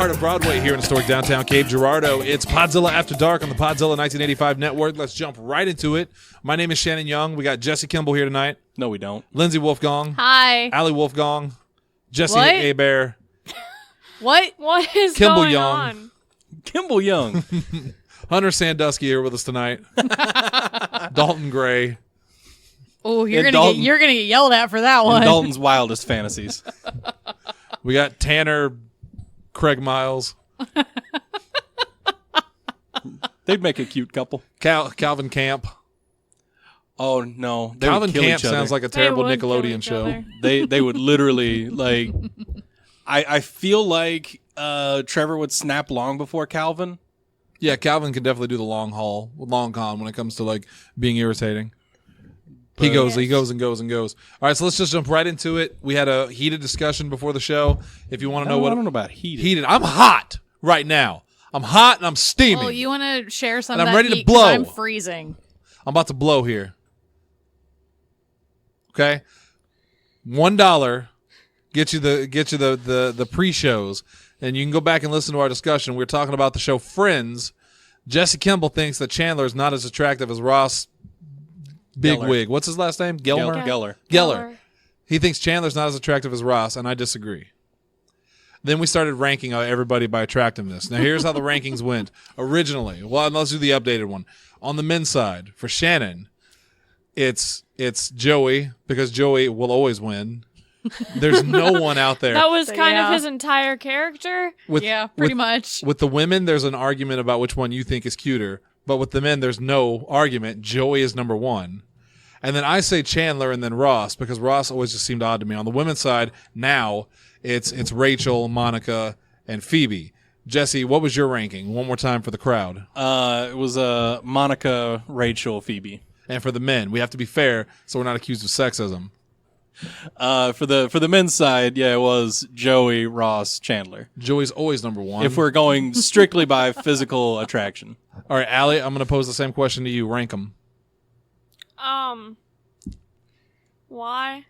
heart of Broadway here in historic downtown Cape Girardeau. It's Podzilla After Dark on the Podzilla 1985 network. Let's jump right into it. My name is Shannon Young. We got Jesse Kimball here tonight. No, we don't. Lindsay Wolfgong. Hi. Allie Wolfgong. Jesse What? Abear. What is Kimball going Young. on? Kimball Young. Hunter Sandusky here with us tonight. Dalton Gray. Oh, you're And gonna Dalton. get yelled at for that one. And Dalton's wildest fantasies. We got Tanner Craig Miles. They'd make a cute couple. Calvin Camp. Oh, no. They Calvin would kill Camp each other. sounds like a They terrible would kill Nickelodeon each show. other. They would literally, like... I feel like Trevor would snap long before Calvin. Yeah, Calvin can definitely do the long con when it comes to like being irritating. He goes and goes. All right, so let's just jump right into it. We had a heated discussion before the show. If you want to know I don't know about heated. heated, I'm hot right now. I'm hot and I'm steaming. Oh, you want to share some And of I'm that ready to heat 'cause blow. I'm freezing. I'm about to blow here. Okay, $1 get you the pre-shows, and you can go back and listen to our discussion. We were talking about the show Friends. Jesse Kimball thinks that Chandler is not as attractive as Ross Bigwig. What's his last name? Geller. He thinks Chandler's not as attractive as Ross, and I disagree. Then we started ranking everybody by attractiveness. Now, here's how the rankings went. Originally, well, let's do the updated one. On the men's side, for Shannon, it's Joey, because Joey will always win. There's no one out there. That was kind Yeah. of his entire character. Pretty much. With the women, there's an argument about which one you think is cuter. But with the men, there's no argument. Joey is number one. And then I say Chandler and then Ross, because Ross always just seemed odd to me. On the women's side, now it's Rachel, Monica, and Phoebe. Jesse, what was your ranking? One more time for the crowd. It was Monica, Rachel, Phoebe. And for the men, we have to be fair so we're not accused of sexism. For the men's side, yeah, it was Joey, Ross, Chandler. Joey's always number one. If we're going strictly by physical attraction. All right, Allie, I'm going to pose the same question to you. Rank them. Why?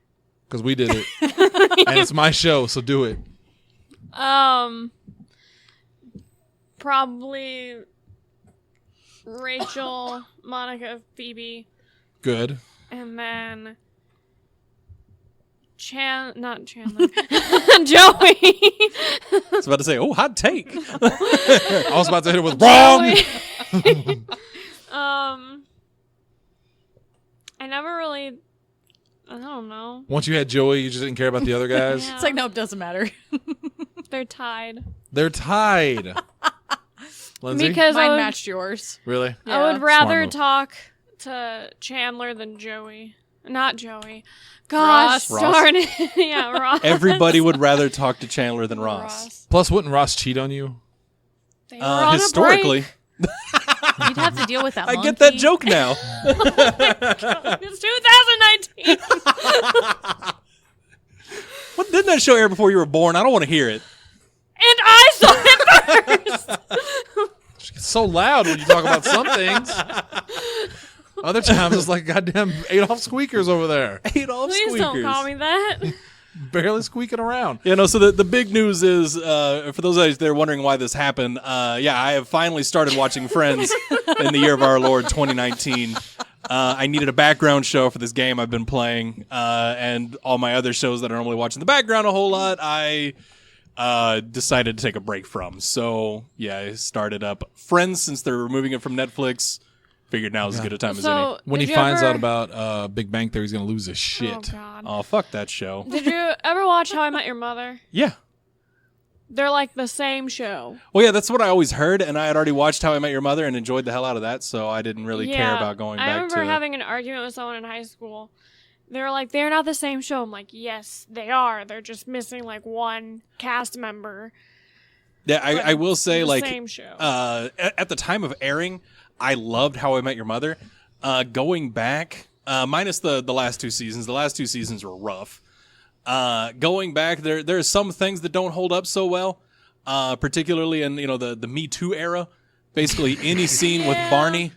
Because we did it. And it's my show, so do it. Probably Rachel, Monica, Phoebe, Good. and then not Chandler, Joey. I was about to say, hot take. I was about to hit it with wrong. I never really, I don't know. Once you had Joey, you just didn't care about the other guys. Yeah. It's like, nope, doesn't matter. They're tied. They're tied. Lindsay? Because Mine matched yours. Really? I would Yeah. rather move. talk to Chandler than Joey. Not Joey. Gosh, Ross. darn it. Yeah, Ross. Everybody would rather talk to Chandler than Ross. Plus, wouldn't Ross cheat on you? They were on a Historically. break. You'd have to deal with that I monkey. get that joke now. It's 2019. What didn't that show air before you were born? I don't want to hear it. And I saw it first. She gets so loud when you talk about some things. Other times, it's like goddamn Adolf Squeakers over there. Adolf Please Squeakers. don't call me that. Barely squeaking around. You know, so the big news is, for those of you that are wondering why this happened, I have finally started watching Friends in the year of our Lord 2019. I needed a background show for this game I've been playing, and all my other shows that I normally watch in the background a whole lot, I decided to take a break from. So, yeah, I started up Friends since they're removing it from Netflix. Figured now is as good a time as any. So, When he did you finds ever- out about Big Bang Theory, he's going to lose his shit. Oh, God. Oh, fuck that show. Did you ever watch How I Met Your Mother? Yeah. They're like the same show. Well, yeah, that's what I always heard, and I had already watched How I Met Your Mother and enjoyed the hell out of that, so I didn't really care about going I back remember to having an argument with someone in high school. They were like, they're not the same show. I'm like, yes, they are. They're just missing like one cast member. Yeah, I will say, The like, same show. at the time of airing, I loved How I Met Your Mother. Going back, minus the last two seasons. The last two seasons were rough. Going back, there are some things that don't hold up so well, particularly in the Me Too era. Basically, any scene with Barney.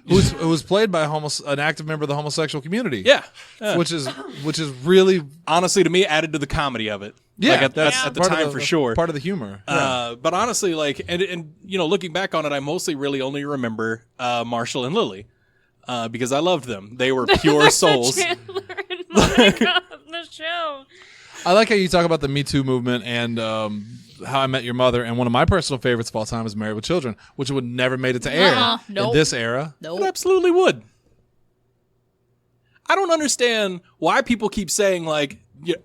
Who was played by an active member of the homosexual community. Yeah. Which is really, Honestly, to me, added to the comedy of it. Yeah, like at that's the part time of for sure. Part of the humor. But honestly, like, and you know, looking back on it, I mostly really only remember Marshall and Lily because I loved them. They were pure souls. Chandler and Monica of the show. I like how you talk about the Me Too movement and How I Met Your Mother, and one of my personal favorites of all time is Married with Children, which would never made it to air Nope. in this era. It Nope. absolutely would. I don't understand why people keep saying like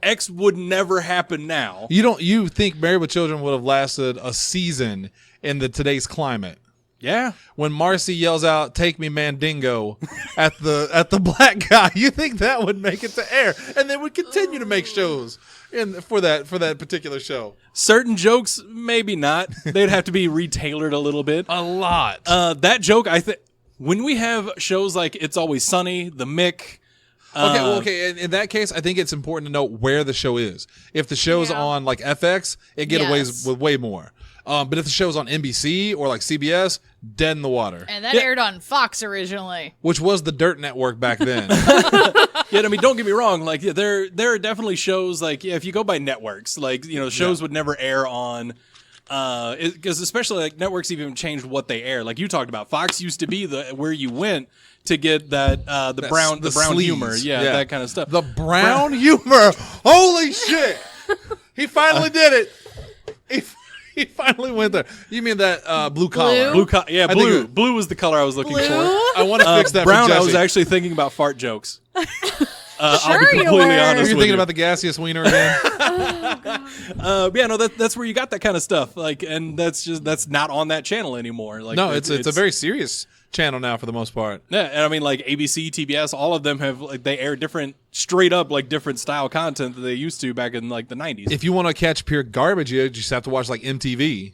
X would never happen now. You think Married with Children would have lasted a season in today's climate? Yeah. When Marcy yells out "Take me, Mandingo" at the black guy, you think that would make it to air, and they would continue to make shows for that particular show. Certain jokes, maybe not. They'd have to be retailored a little bit. A lot. That joke, I think, when we have shows like It's Always Sunny, The Mick. Okay. In that case, I think it's important to know where the show is. If the show's Yeah. on like FX, it get away Yes. with way more. But if the show's on NBC or like CBS, dead in the water. And that Yeah. aired on Fox originally. Which was the Dirt Network back then. Yeah, I mean, don't get me wrong. Like, yeah, there are definitely shows like if you go by networks, like shows would never air on. Because especially like networks even changed what they air. Like you talked about, Fox used to be where you went to get that the brown sleaze. humor, that kind of stuff. The brown humor. Holy shit! He finally did it. He finally went there. You mean that blue collar? Blue? I think Blue. Blue was the color I was looking for. I want to fix that. Brown, for I Jesse. was actually thinking about fart jokes. I'll Sure be you completely were. honest Were you with thinking about the gaseous wiener again? yeah, no, that's where you got that kind of stuff. Like, and that's not on that channel anymore. Like, No, it's a very serious channel now for the most part. yeah. And I mean, like ABC, TBS, all of them have like they air different, straight up like different style content that they used to back in like the 90s. If you want to catch pure garbage, you just have to watch like MTV,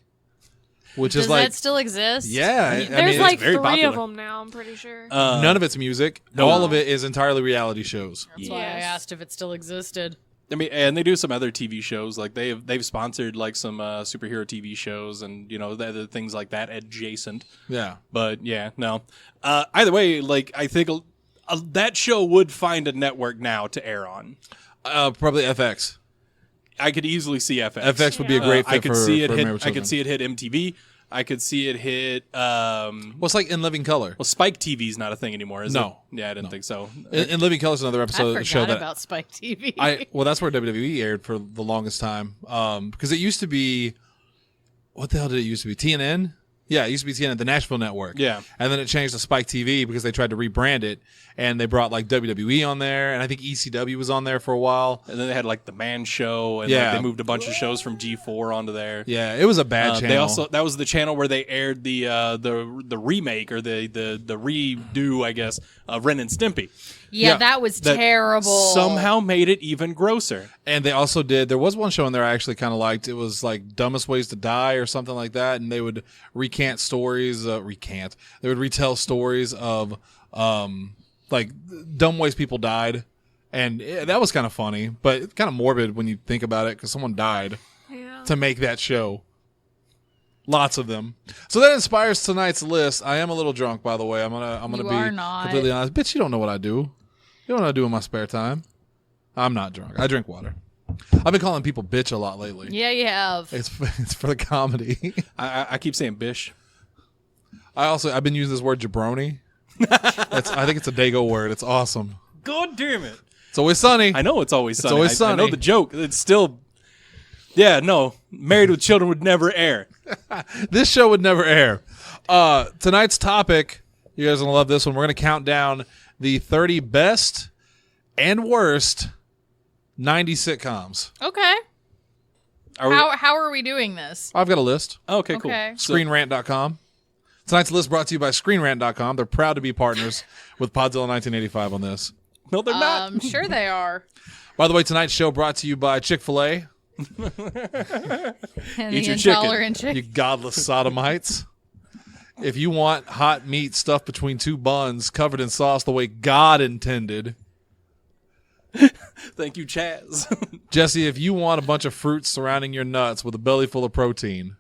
which Does is like that still exist? yeah. There's it's like very 3 popular. of them now, I'm pretty sure. none of it's music. no. All of it is entirely reality shows. That's why I Yes. asked if it still existed. I mean, and they do some other TV shows. Like they've sponsored like some superhero TV shows and the other things like that adjacent. Yeah. But yeah, no. Either way, like I think that show would find a network now to air on. Probably FX. I could easily see FX. FX would be a great fit I could for, see it for hit. Married with I could Children. see it hit MTV. I could see it hit. Well, it's like In Living Color. Well, Spike TV is not a thing anymore, is it? No. Yeah, I didn't think so. In Living Color is another episode I of the show forgot that about Spike TV. that's where WWE aired for the longest time. Because it used to be, what the hell did it used to be? TNN? Yeah, it used to be TNN, the Nashville Network. Yeah. And then it changed to Spike TV because they tried to rebrand it, and they brought like WWE on there, and I think ECW was on there for a while. And then they had like the Man Show, and Yeah. like, they moved a bunch of shows from G4 onto there. Yeah, it was a bad channel. They also that was the channel where they aired the remake or the redo, I guess, of Ren and Stimpy. yeah, that was That terrible. Somehow made it even grosser. And they also there was one show in there I actually kind of liked. It was like Dumbest Ways to Die or something like that. And they would recant stories, they would retell stories of, like dumb ways people died. And that was kind of funny, but it's kind of morbid when you think about it because someone died Yeah. to make that show. Lots of them. So that inspires tonight's list. I am a little drunk, by the way. I'm gonna You be are not. completely honest. Bitch, you don't know what I do. You don't know what I do in my spare time. I'm not drunk. I drink water. I've been calling people bitch a lot lately. Yeah, you have. It's for the comedy. I keep saying bish. I've been using this word jabroni. I think it's a Dago word. It's awesome. God damn it! It's always sunny. I know it's always sunny. always I know sunny. the joke. It's still. Yeah, no. Married with Children would never air. This show would never air. Tonight's topic, you guys are gonna love this one. We're gonna count down the 30 best and worst 90s sitcoms. Okay. Are we- How are we doing this? I've got a list. Okay, cool. Okay. So- ScreenRant.com. Tonight's list brought to you by ScreenRant.com. They're proud to be partners with Podzilla 1985 on this. No, they're not. Sure they are. By the way, tonight's show brought to you by Chick-fil-A. And Eat the your chicken. intolerant chick. You godless sodomites. If you want hot meat stuffed between two buns covered in sauce the way God intended. Thank you, Chaz. Jesse, if you want a bunch of fruits surrounding your nuts with a belly full of protein.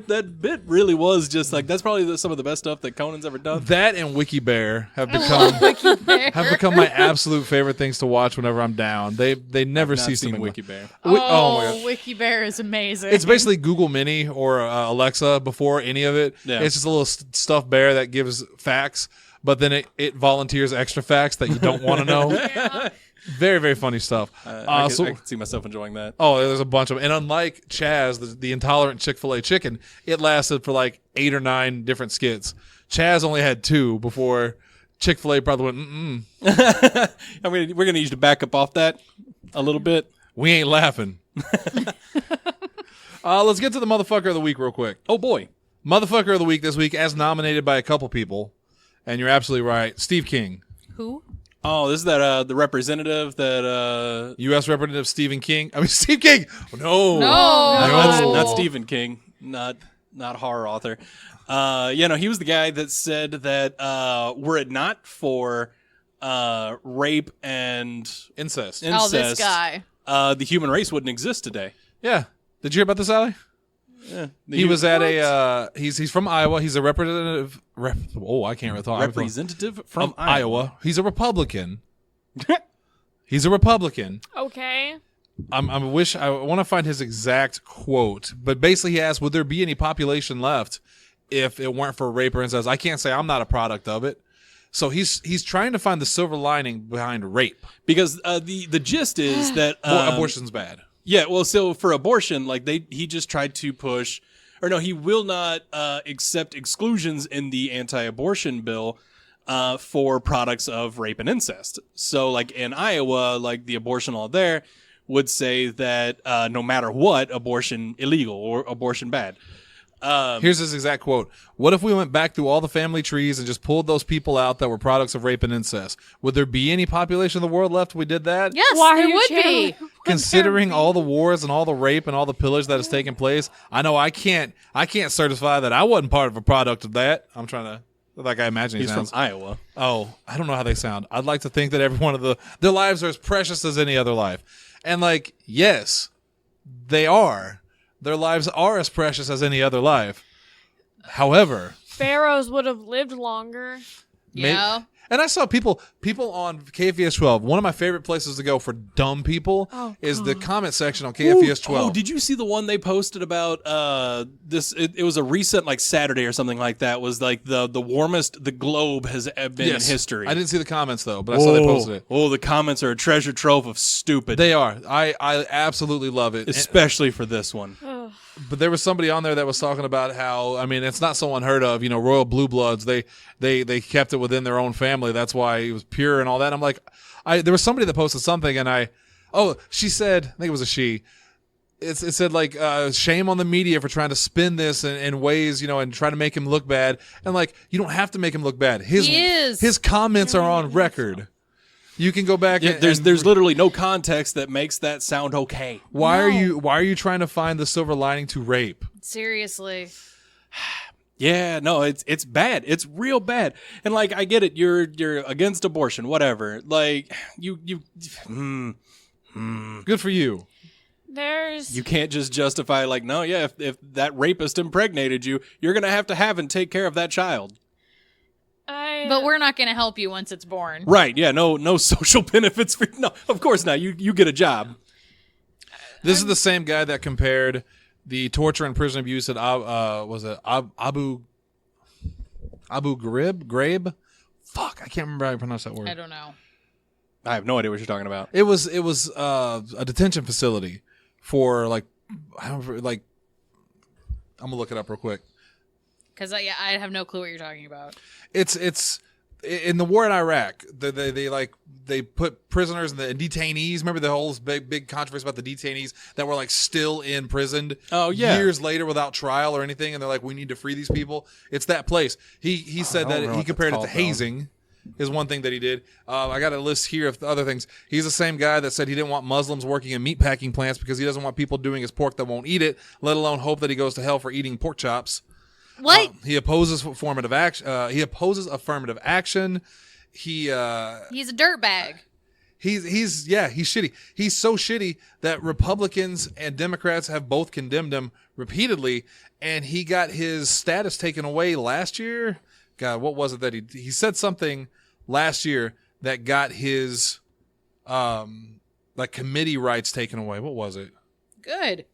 that bit really was just like that's probably some of the best stuff that Conan's ever done. That and Wiki Bear have become my absolute favorite things to watch whenever I'm down. They never I've not cease to seen make Wiki Bear. Oh my god. Wiki Bear is amazing. It's basically Google Mini or Alexa before any of it. Yeah. It's just a little stuffed bear that gives facts, but then it volunteers extra facts that you don't want to know. Very, very funny stuff. I can see myself enjoying that. Oh, there's a bunch of them. And unlike Chaz, the intolerant Chick-fil-A chicken, it lasted for like 8 or 9 different skits. Chaz only had 2 before Chick-fil-A probably went, I mean, we're going to need you to back up off that a little bit. we ain't laughing. Let's get to the motherfucker of the week real quick. Oh, boy. Motherfucker of the week this week, as nominated by a couple people. And you're absolutely right. Steve King. Who? Oh, this is that the representative that U.S. Representative Stephen King. I mean, Steve King. No. not Stephen King, not horror author. He was the guy that said that were it not for rape and Incest. Oh, this guy. the human race wouldn't exist today. Yeah. Did you hear about this, Allie? Yeah, He was at a he's from Iowa. He's a representative. I can't really talk. representative from Iowa. He's a Republican. He's a Republican. Okay. I want to find his exact quote, but basically he asked, "Would there be any population left if it weren't for rape or incest?" I can't say I'm not a product of it. So he's trying to find the silver lining behind rape. Because the gist is that Abortion's bad. Yeah, well, so for abortion, like he just tried to push, or no, he will not accept exclusions in the anti-abortion bill for products of rape and incest. So, like in Iowa, like the abortion law there would say that no matter what, abortion illegal or abortion bad. Here's his exact quote. "What if we went back through all the family trees and just pulled those people out that were products of rape and incest? Would there be any population of the world left if we did that?" Yes, Why are there you would channeling- be. Considering all the wars and all the rape and all the pillage that has taken place, I know I can't certify that I wasn't part of a product of that. I'm trying to, like I imagine he He's sounds. from Iowa. Oh, I don't know how they sound. I'd like to think that every one of their lives are as precious as any other life. And like, yes, they are. Their lives are as precious as any other life. However, Pharaohs would have lived longer. Yeah. and I saw people on KFVS 12. One of my favorite places to go for dumb people is the comment section on KFVS 12. Oh, did you see the one they posted about this? It was a recent like Saturday or something like that. Was like the warmest the globe has been in history. I didn't see the comments though, but I saw they posted it. Oh, the comments are a treasure trove of stupid. They are. I absolutely love it. Especially for this one. But there was somebody on there that was talking about how, I mean, it's not so unheard of, royal blue bloods. They kept it within their own family. That's why it was pure and all that. I'm like, there was somebody that posted something and she said, I think it was a she. It said like, shame on the media for trying to spin this in ways, and try to make him look bad. And like, you don't have to make him look bad. His comments are on record. You can go back. Yeah, there's literally no context that makes that sound okay. Why are you trying to find the silver lining to rape? Seriously. Yeah, no, it's bad. It's real bad. And like, I get it. You're against abortion, whatever. Like, good for you. You can't just justify like, no, yeah, if that rapist impregnated you, you're gonna have and take care of that child. But we're not going to help you once it's born. Right? Yeah. No social benefits for no. Of course not. You get a job. This is the same guy that compared the torture and prison abuse at Abu Ghraib? Fuck, I can't remember how you pronounce that word. I don't know. I have no idea what you're talking about. It was a detention facility for like I'm gonna look it up real quick. Because I have no clue what you're talking about. It's in the war in Iraq. They put prisoners and detainees. Remember the whole big controversy about the detainees that were like still in prison. Oh yeah, years later without trial or anything, and they're like, we need to free these people. It's that place. He said that he compared it to hazing. Is one thing that he did. I got a list here of the other things. He's the same guy that said he didn't want Muslims working in meatpacking plants because he doesn't want people doing his pork that won't eat it, let alone hope that he goes to hell for eating pork chops. What? He opposes affirmative action. He's a dirtbag. He's shitty. He's so shitty that Republicans and Democrats have both condemned him repeatedly, and he got his status taken away last year. God, what was it that he said something last year that got his like committee rights taken away? What was it? Good.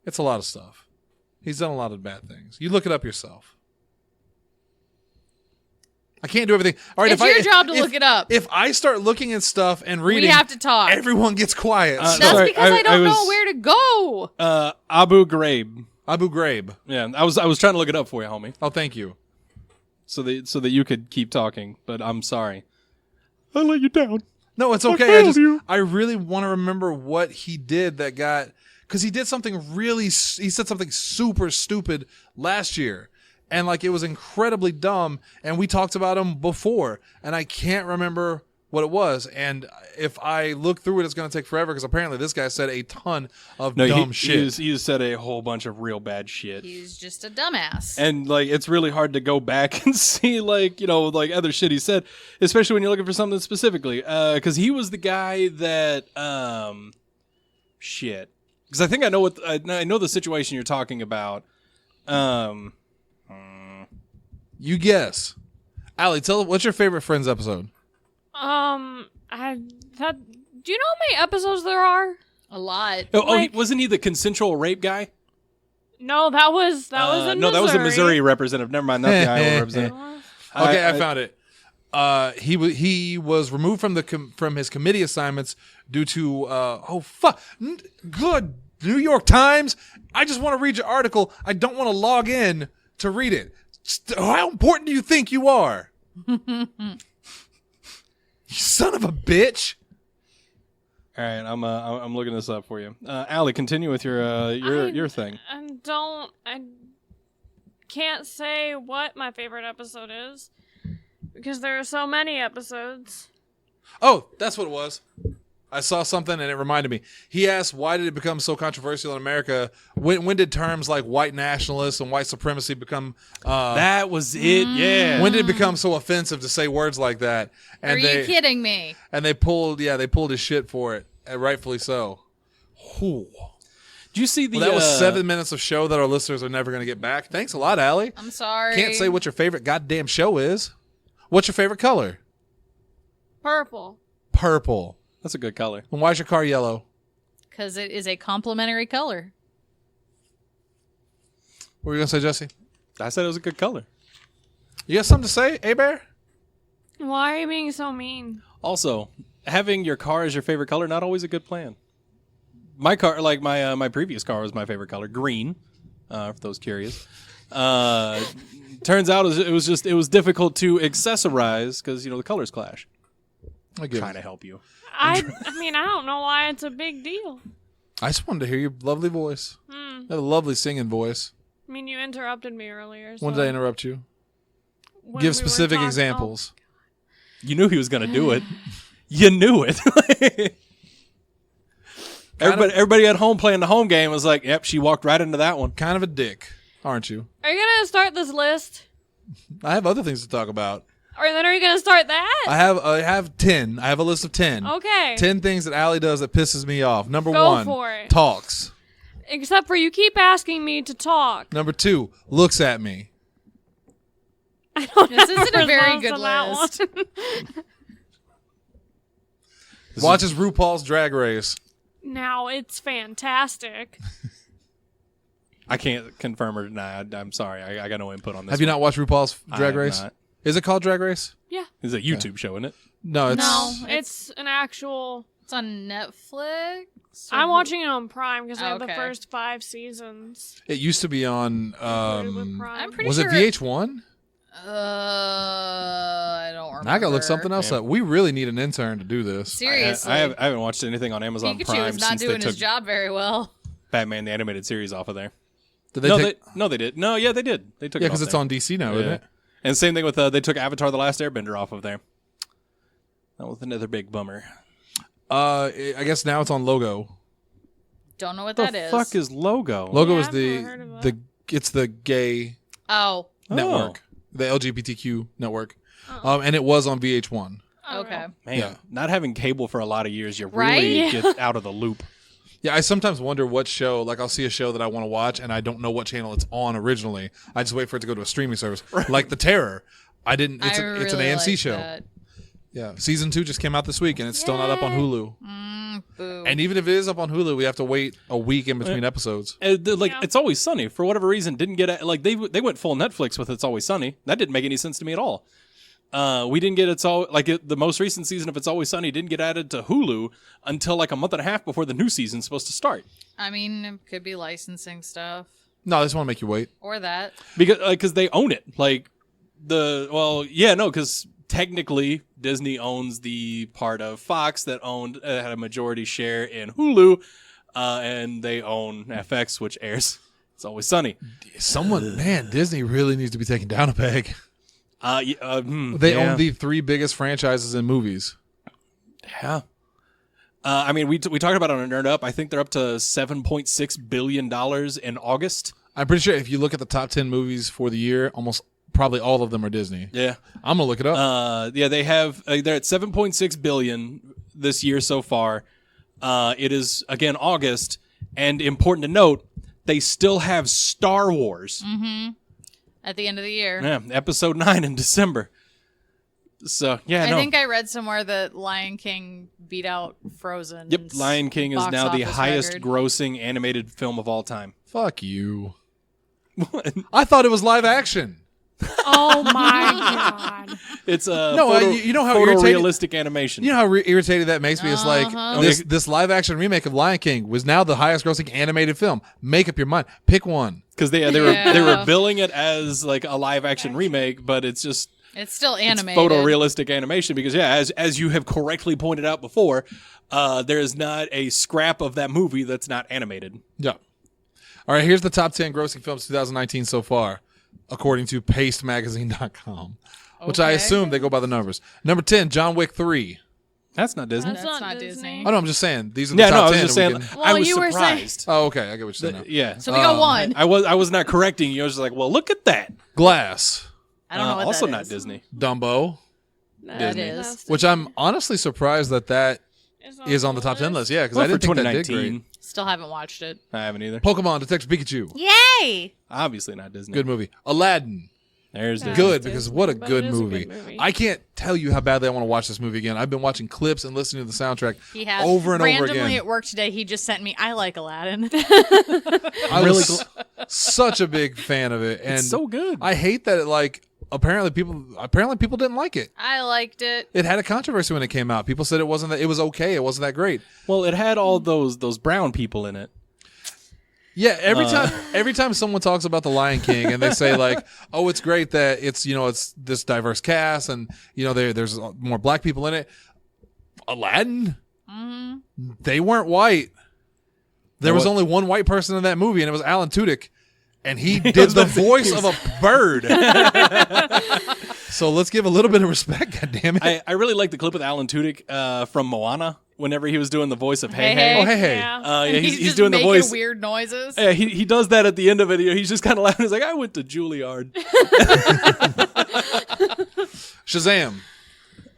It's a lot of stuff. He's done a lot of bad things. You look it up yourself. I can't do everything. All right, It's your job to look it up. If I start looking at stuff and reading, We have to talk. everyone gets quiet. That's Sorry, because I don't was- know where to go. Abu Ghraib. Abu Ghraib. Yeah, I was trying to look it up for you, homie, Oh, thank you. so that you could keep talking. But I'm sorry, I let you down. No, it's I okay. failed you. I really want to remember what he did that got, because he did something he said something super stupid last year. And like it was incredibly dumb, and we talked about him before, and I can't remember what it was. And if I look through it, it's going to take forever because apparently this guy said a ton of dumb shit. He said a whole bunch of real bad shit. He's just a dumbass. And like it's really hard to go back and see like other shit he said, especially when you're looking for something specifically. Because he was the guy that shit. Because I think I know I know the situation you're talking about. You guess. Allie, what's your favorite Friends episode? Do you know how many episodes there are? A lot. Wasn't he the consensual rape guy? No, that was in Missouri. No, that was a Missouri representative. Never mind, not the Iowa representative. Okay, I found it. He was removed from his committee assignments due to good New York Times. I just want to read your article. I don't want to log in to read it. How important do you think you are? You son of a bitch. All right, I'm looking this up for you. Allie, continue with your thing. I can't say what my favorite episode is because there are so many episodes. Oh, that's what it was. I saw something and it reminded me. He asked, why did it become so controversial in America? When did terms like white nationalists and white supremacy become... that was it, yeah. When did it become so offensive to say words like that? And Are you kidding me? And they pulled his shit for it, and rightfully so. Whew. Do you see the... Well, that was 7 minutes of show that our listeners are never going to get back. Thanks a lot, Allie. I'm sorry. Can't say what your favorite goddamn show is. What's your favorite color? Purple. Purple. That's a good color. And why is your car yellow? Because it is a complementary color. What were you going to say, Jesse? I said it was a good color. You got something to say, A-Bear? Why are you being so mean? Also, having your car as your favorite color, not always a good plan. My car, like my previous car was my favorite color, green, for those curious. Turns out it was difficult to accessorize because, the colors clash. I get Trying it. to help you. I mean, I don't know why it's a big deal. I just wanted to hear your lovely voice. You have a lovely singing voice. I mean, you interrupted me earlier. So When did I interrupt you? when Give we were specific talking- examples. You knew he was going to do it. You knew it. Everybody at home playing the home game was like, yep, she walked right into that one. Kind of a dick, aren't you? Are you gonna start this list, I have other things to talk about. or then are you gonna start that? I have 10. I have a list of 10. Okay. 10 things that Allie does that pisses me off. Number Go 1, for it. talks. Except for you keep asking me to talk. Number 2, looks at me. I don't This have isn't a very response good to that list. one. Watches RuPaul's Drag Race. Now it's fantastic. I can't confirm or deny. I'm sorry. I got no input on this. Have you one. not watched RuPaul's I Drag have Race? not. Is it called Drag Race? Yeah. It's a YouTube show, isn't it? No, it's No. It's an actual. It's on Netflix. I'm watching it on Prime because they have the Okay. first 5 seasons. It used to be on With Prime. I'm pretty was sure. it VH1? I don't remember. I gotta look something else Yeah. up. We really need an intern to do this. Seriously. I haven't watched anything on Amazon Pikachu Prime is not since they doing took his job very well. Batman the Animated Series off of there. Did they No, take, they did. No, yeah, they did. They took yeah, it off because it's there. on DC now, isn't Yeah. it? And same thing with they took Avatar: The Last Airbender off of there. That was another big bummer. I guess now it's on Logo. Don't know what What that the is. fuck is Logo? Logo Yeah, is I've never heard of the it's the gay Oh. network, the LGBTQ network, and it was on VH1. Okay. Man, Yeah. not having cable for a lot of years, you Right? really get out of the loop. Yeah, I sometimes wonder what show, like I'll see a show that I want to watch and I don't know what channel it's on originally. I just wait for it to go to a streaming service. Like The Terror. It's an AMC like show. that. Yeah. Season 2 just came out this week and it's still not up on Hulu. Boo. And even if it is up on Hulu, we have to wait a week in between episodes. It's Always Sunny, for whatever reason, didn't get they went full Netflix with It's Always Sunny. That didn't make any sense to me at all. We didn't get the most recent season of It's Always Sunny didn't get added to Hulu until like a month and a half before the new season's supposed to start. I mean, it could be licensing stuff No, I just want to make you wait. or that. Because they own it. Because technically Disney owns the part of Fox that had a majority share in Hulu, and they own FX, which airs It's Always Sunny. Disney really needs to be taken down a peg. They own the 3 biggest franchises in movies. Yeah. I mean, we talked about it on Nerd Up. I think they're up to $7.6 billion in August. I'm pretty sure if you look at the top 10 movies for the year, probably all of them are Disney. Yeah. I'm going to look it up. They have, they're at $7.6 billion this year so far. It is, again, August. And important to note, they still have Star Wars. At the end of the year. Yeah, episode 9 in December. So, yeah, I think I read somewhere that Lion King beat out Frozen. Yep, Lion King is now the highest grossing animated film of all time. Fuck you. I thought it was live action. Oh my god! It's you know how photorealistic animation. You know how irritated that makes me? It's like this live action remake of Lion King was now the highest grossing animated film. Make up your mind. Pick one. Because they were billing it as like a live action remake, but it's still animated. It's photorealistic animation because as you have correctly pointed out before, there is not a scrap of that movie that's not animated. Yeah. All right, here's the top 10 grossing films 2019 so far, according to pastemagazine.com, which I assume they go by the numbers. Number 10, John Wick 3. That's not Disney. That's not Disney. Oh, no, I'm just saying. These are the top 10. I was just saying. Well, I was you were surprised. Oh, okay. I get what you're saying now. Yeah. So we got one. I was not correcting you. I was just like, well, look at that. Glass. I don't know what also that not is. Disney. Dumbo. That is. Which I'm honestly surprised that is on the top 10 list. Yeah, because I didn't think that did great. Still haven't watched it. I haven't either. Pokemon Detective Pikachu. Yay! Obviously not Disney. Good movie. Aladdin. There's Disney. Good, because what a but good it is a movie. good movie. I can't tell you how badly I want to watch this movie again. I've been watching clips and listening to the soundtrack He has. over and over Randomly again. at work today, he just sent me, I like Aladdin. I was such a big fan of it. And It's so good. I hate that apparently people didn't like it. I liked it. It had a controversy when it came out. People said it was okay. It wasn't that great. Well, it had all those brown people in it. Yeah, every time someone talks about the Lion King and they say like, "Oh, it's great that it's this diverse cast and there's more black people in it." Aladdin, they weren't white. There was only one white person in that movie, and it was Alan Tudyk, and he did the voice of a bird. So let's give a little bit of respect, goddammit. I really like the clip with Alan Tudyk from Moana. Whenever he was doing the voice of Hey Hey. Oh, hey. Yeah. he's just doing the making voice. weird noises. Yeah, he does that at the end of it. He's just kind of laughing. He's like, I went to Juilliard. Shazam.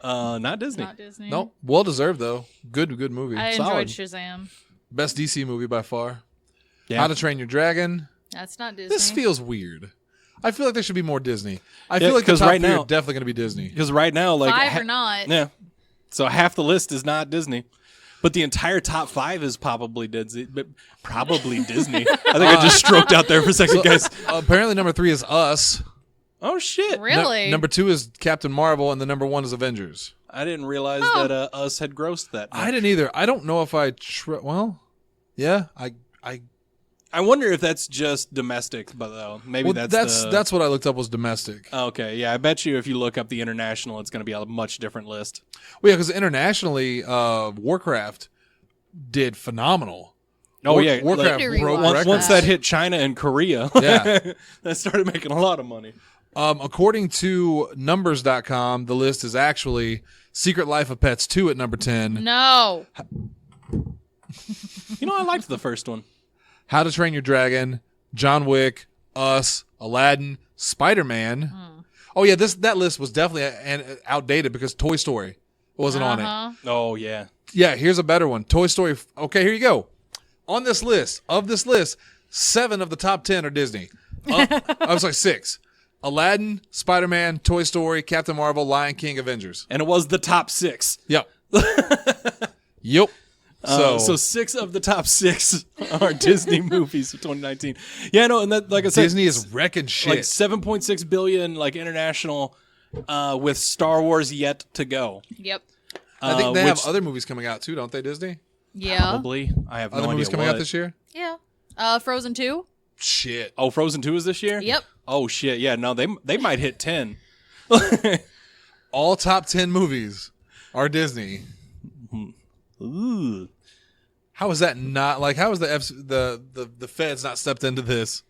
Not Disney. Not Disney. Nope. Well deserved though. Good movie. I Solid. enjoyed Shazam. Best DC movie by far. Yeah. How to Train Your Dragon. That's not Disney. This feels weird. I feel like there should be more Disney. I feel like the 'cause top right three now- are definitely going to be Disney. Because right now, like 5 or not. Yeah. So half the list is not Disney. But the entire top 5 is probably Disney. Probably Disney. I think I just stroked out there for a second, guys. Apparently, number 3 is Us. Oh shit! Really? Number 2 is Captain Marvel, and the number 1 is Avengers. I didn't realize that Us had grossed that much. I didn't either. I don't know if I. Well, yeah, I wonder if that's just domestic, but though maybe that's what I looked up was domestic. Okay, yeah, I bet you if you look up the international, it's going to be a much different list. Well, yeah, because internationally, Warcraft did phenomenal. Oh yeah, Warcraft Need to broke rewatch records. once that hit China and Korea, Yeah. that started making a lot of money. According to numbers.com, the list is actually Secret Life of Pets 2 at number 10. No. You know, I liked the first one. How to Train Your Dragon, John Wick, Us, Aladdin, Spider-Man. Oh yeah, that list was definitely outdated because Toy Story. wasn't on it. Oh, yeah. Yeah, here's a better one. Toy Story. Okay, here you go. On this list, 7 of the top 10 are Disney. I was like 6. Aladdin, Spider-Man, Toy Story, Captain Marvel, Lion King, Avengers. And it was the top 6. Yep. Yep. So 6 of the top 6 are Disney movies of 2019. Yeah, no, and that, like I said, Disney is wrecking shit. like 7.6 billion, like international, with Star Wars yet to go. Yep. I think they have other movies coming out too, don't they, Disney? Yeah. Probably. I have no idea. Other movies coming what. out this year? Yeah. Frozen 2. Shit. Oh, Frozen 2 is this year? Yep. Oh, shit. Yeah, no, they might hit 10. All top 10 movies are Disney. Ooh. How is that not like? How is the feds not stepped into this?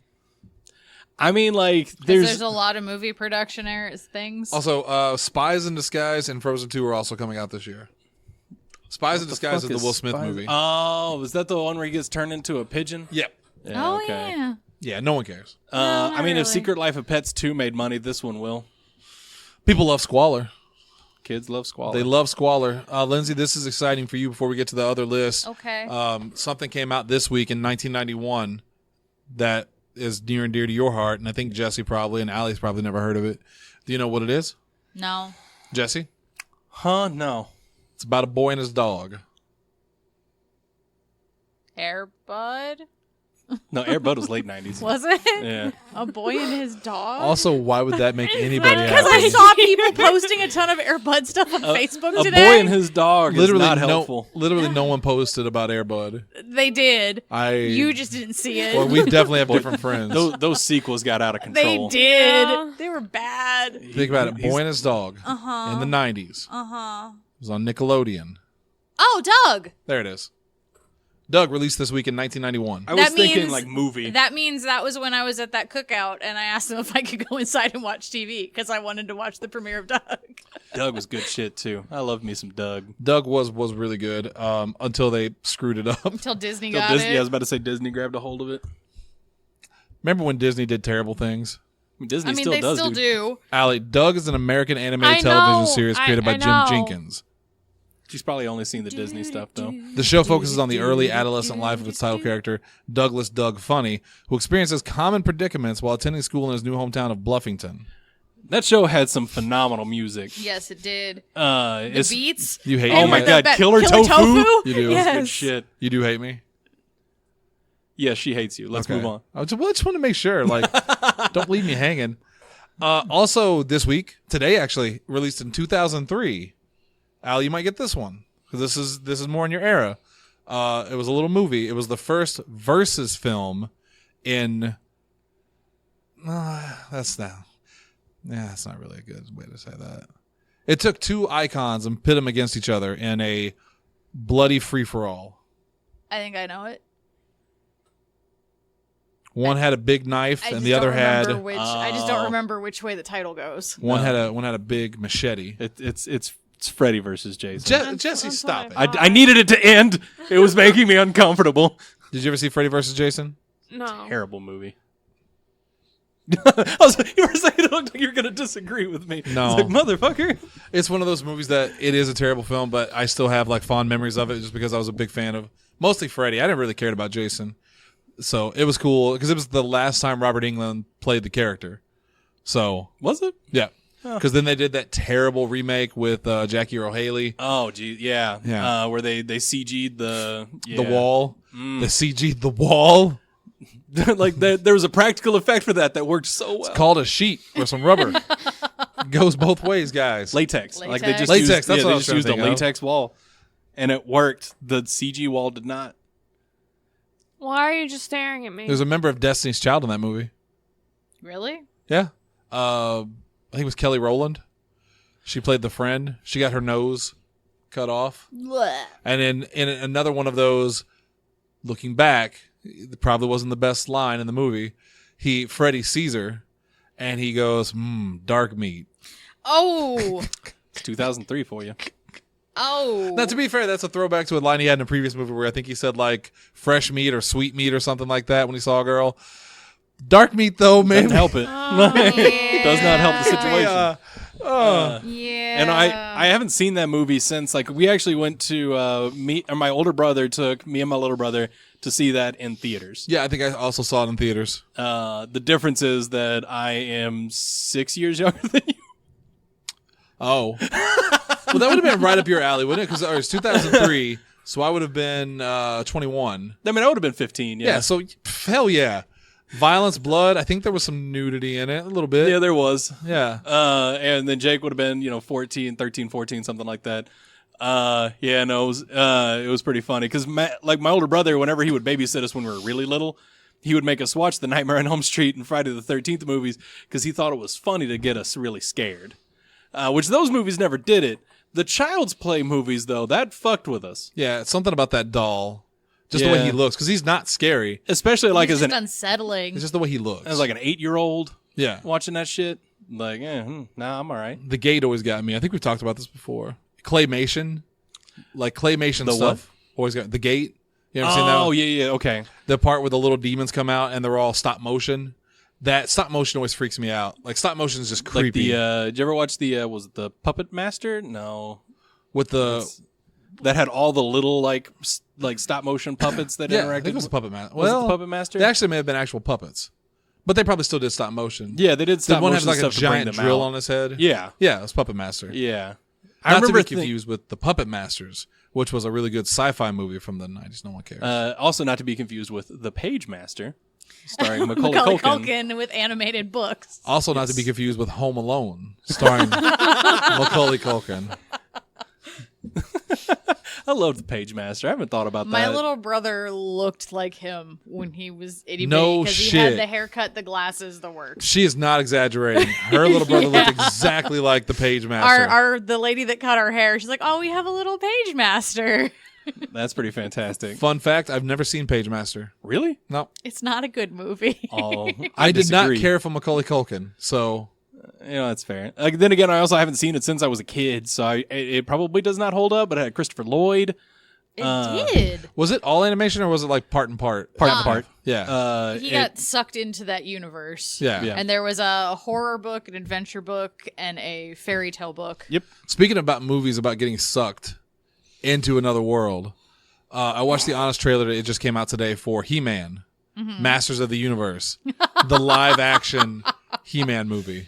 I mean, like, There's a lot of movie production things. Also, Spies in Disguise and Frozen 2 are also coming out this year. Spies in Disguise is the Will Smith movie. Oh, is that the one where he gets turned into a pigeon? Yep. Yeah, oh okay. yeah. Yeah, no one cares. not I mean, really. if Secret Life of Pets 2 made money, this one will. People love squalor. Kids love squalor. They love squalor. Lindsay, this is exciting for you before we get to the other list. Okay. Something came out this week in 1991 that is near and dear to your heart, and I think Jesse probably, and Allie's probably never heard of it. Do you know what it is? No. Jesse? Huh? No. It's about a boy and his dog. Air Bud. No, Air Bud was late 90s. Was it? Yeah. A boy and his dog. Also, why would that make anybody Because I happy? saw people posting a ton of Air Bud stuff on Facebook A today. boy and his dog Literally, is not helpful. literally no one posted about Air Bud. They did. You You just didn't see it. Well, we definitely have different friends. Those sequels got out of They control. did. Yeah. They were bad. Think about it. Boy and his dog in the 90s. It was on Nickelodeon. Oh, Doug. There it is. Doug released this week in 1991. I was That thinking means- like movie. That means that was when I was at that cookout and I asked them if I could go inside and watch TV because I wanted to watch the premiere of Doug. Doug was good shit too. I loved me some Doug. Doug was really good until they screwed it up. Until Disney Till got Disney, it. I was about to say Disney grabbed a hold of it. Remember when Disney did terrible things? I mean, Disney I mean, still they does, still dude. do. Allie, Doug is an American animated I television know. series created by I Jim know. Jenkins. She's probably only seen the Disney stuff though. The show focuses on the early adolescent life of its title character, Douglas Doug Funny, who experiences common predicaments while attending school in his new hometown of Bluffington. That show had some phenomenal music. Yes, it did. The The beats. You hate Oh me. my God, Killer Tofu? Tofu? You do. Yes. Good shit. You do hate me? Yeah, she hates you. Let's Okay. move on. I just want to make sure, like, don't leave me hanging. Also, this week, today actually, released in 2003. Al, you might get this one because this is more in your era. It was a little movie. It was the first versus film in. That's not really a good way to say that. It took two icons and pit them against each other in a bloody free for all. I think I know it. One had a big knife, I and just the other don't had remember I just don't remember which way the title goes. one had a big machete. It's Freddy versus Jason. Jesse, That's stop what it! I needed it to end. It was making me uncomfortable. Did you ever see Freddy versus Jason? No. Terrible movie. I was like, you were saying it looked like you were going to disagree with me. No. I was like, motherfucker. It's one of those movies that it is a terrible film, but I still have like fond memories of it just because I was a big fan of mostly Freddy. I never really cared about Jason, so it was cool because it was the last time Robert Englund played the character. So Was it? yeah, because then they did that terrible remake with Jackie Earle Haley, Oh, gee, yeah. Yeah. Where they CG'd the the wall, the CG, the wall. like there was a practical effect for that worked so well. Called a sheet or some rubber. Goes both ways, guys. Latex. Like they just Latex, used, that's what I they was just trying to used a think of. latex wall, and it worked. The CG wall did not. Why are you just staring at me? There's a member of Destiny's Child in that movie. Really? Yeah. I think it was Kelly Rowland. She played the friend. She got her nose cut off. Blech. And in another one of those, looking back, it probably wasn't the best line in the movie. Freddy sees her, and he goes, dark meat. Oh. It's 2003 for you. Oh. Now, to be fair, that's a throwback to a line he had in a previous movie where I think he said, like, fresh meat or sweet meat or something like that when he saw a girl. Dark meat, though, man. Doesn't help it. Yeah. Does not help the situation. Yeah. And I haven't seen that movie since. Like, we actually went to my older brother took me and my little brother to see that in theaters. Yeah, I think I also saw it in theaters. The difference is that I am 6 years younger than you. Oh. Well, that would have been right up your alley, wouldn't it? Because it was 2003, so I would have been 21. I mean, I would have been 15. Yeah, so hell yeah. Violence, blood. I think there was some nudity in it, a little bit. Yeah, there was. Yeah. And then Jake would have been, 13, 14, something like that. Yeah, no, it was pretty funny because like my older brother, whenever he would babysit us when we were really little, he would make us watch the Nightmare on Elm Street and Friday the 13th movies because he thought it was funny to get us really scared. Which those movies never did it. The Child's Play movies, though, that fucked with us. Yeah, it's something about that doll. Just the way he looks, because he's not scary. Especially like It's as just an unsettling. It's just the way he looks. as like an 8-year-old yeah. watching that shit. Like, nah, I'm all right. The gate always got me. I think we've talked about this before. Claymation. Like claymation The stuff. Always got the gate. You ever seen that Oh, one? yeah, okay. The part where the little demons come out and they're all stop motion. That stop motion always freaks me out. Like stop motion is just creepy. Like did you ever watch was it the Puppet Master? No. With the That had all the little like stop motion puppets that yeah, interacted. I think it was a puppet master. Was it Well, the Puppet Master? they actually may have been actual puppets, but they probably still did stop motion. Yeah, they did stop Did one motion have like a stuff to bring giant them drill out. on his head? Yeah, Yeah, it was Puppet Master. yeah. Not to be confused with The Puppet Masters, which was a really good sci-fi movie from the 90s. No one cares. Also, not to be confused with The Page Master, starring Macaulay Macaulay Culkin. Culkin with animated books. Also not to be confused with Home Alone, starring Macaulay Culkin. I love The Page Master. I haven't thought about My that. little brother looked like him when he was itty bitty No because he shit. had the haircut, the glasses, the works. She is not exaggerating. Her little brother looked exactly like the Page Master. The lady that cut our hair, she's like, "Oh, we have a little page master." That's pretty fantastic. Fun fact, I've never seen Page Master. Really? No. It's not a good movie. Oh, I did not disagree. care for Macaulay Culkin, so That's fair. Then again, I also haven't seen it since I was a kid, so it probably does not hold up. But it had Christopher Lloyd. It did. was it all animation or was it like part and part? Part and part. Yeah. He got sucked into that universe. Yeah. Yeah. And there was a horror book, an adventure book, and a fairy tale book. Yep. Speaking about movies about getting sucked into another world, I watched the Honest trailer that it just came out today for He-Man, Masters of the Universe, the live action He-Man movie.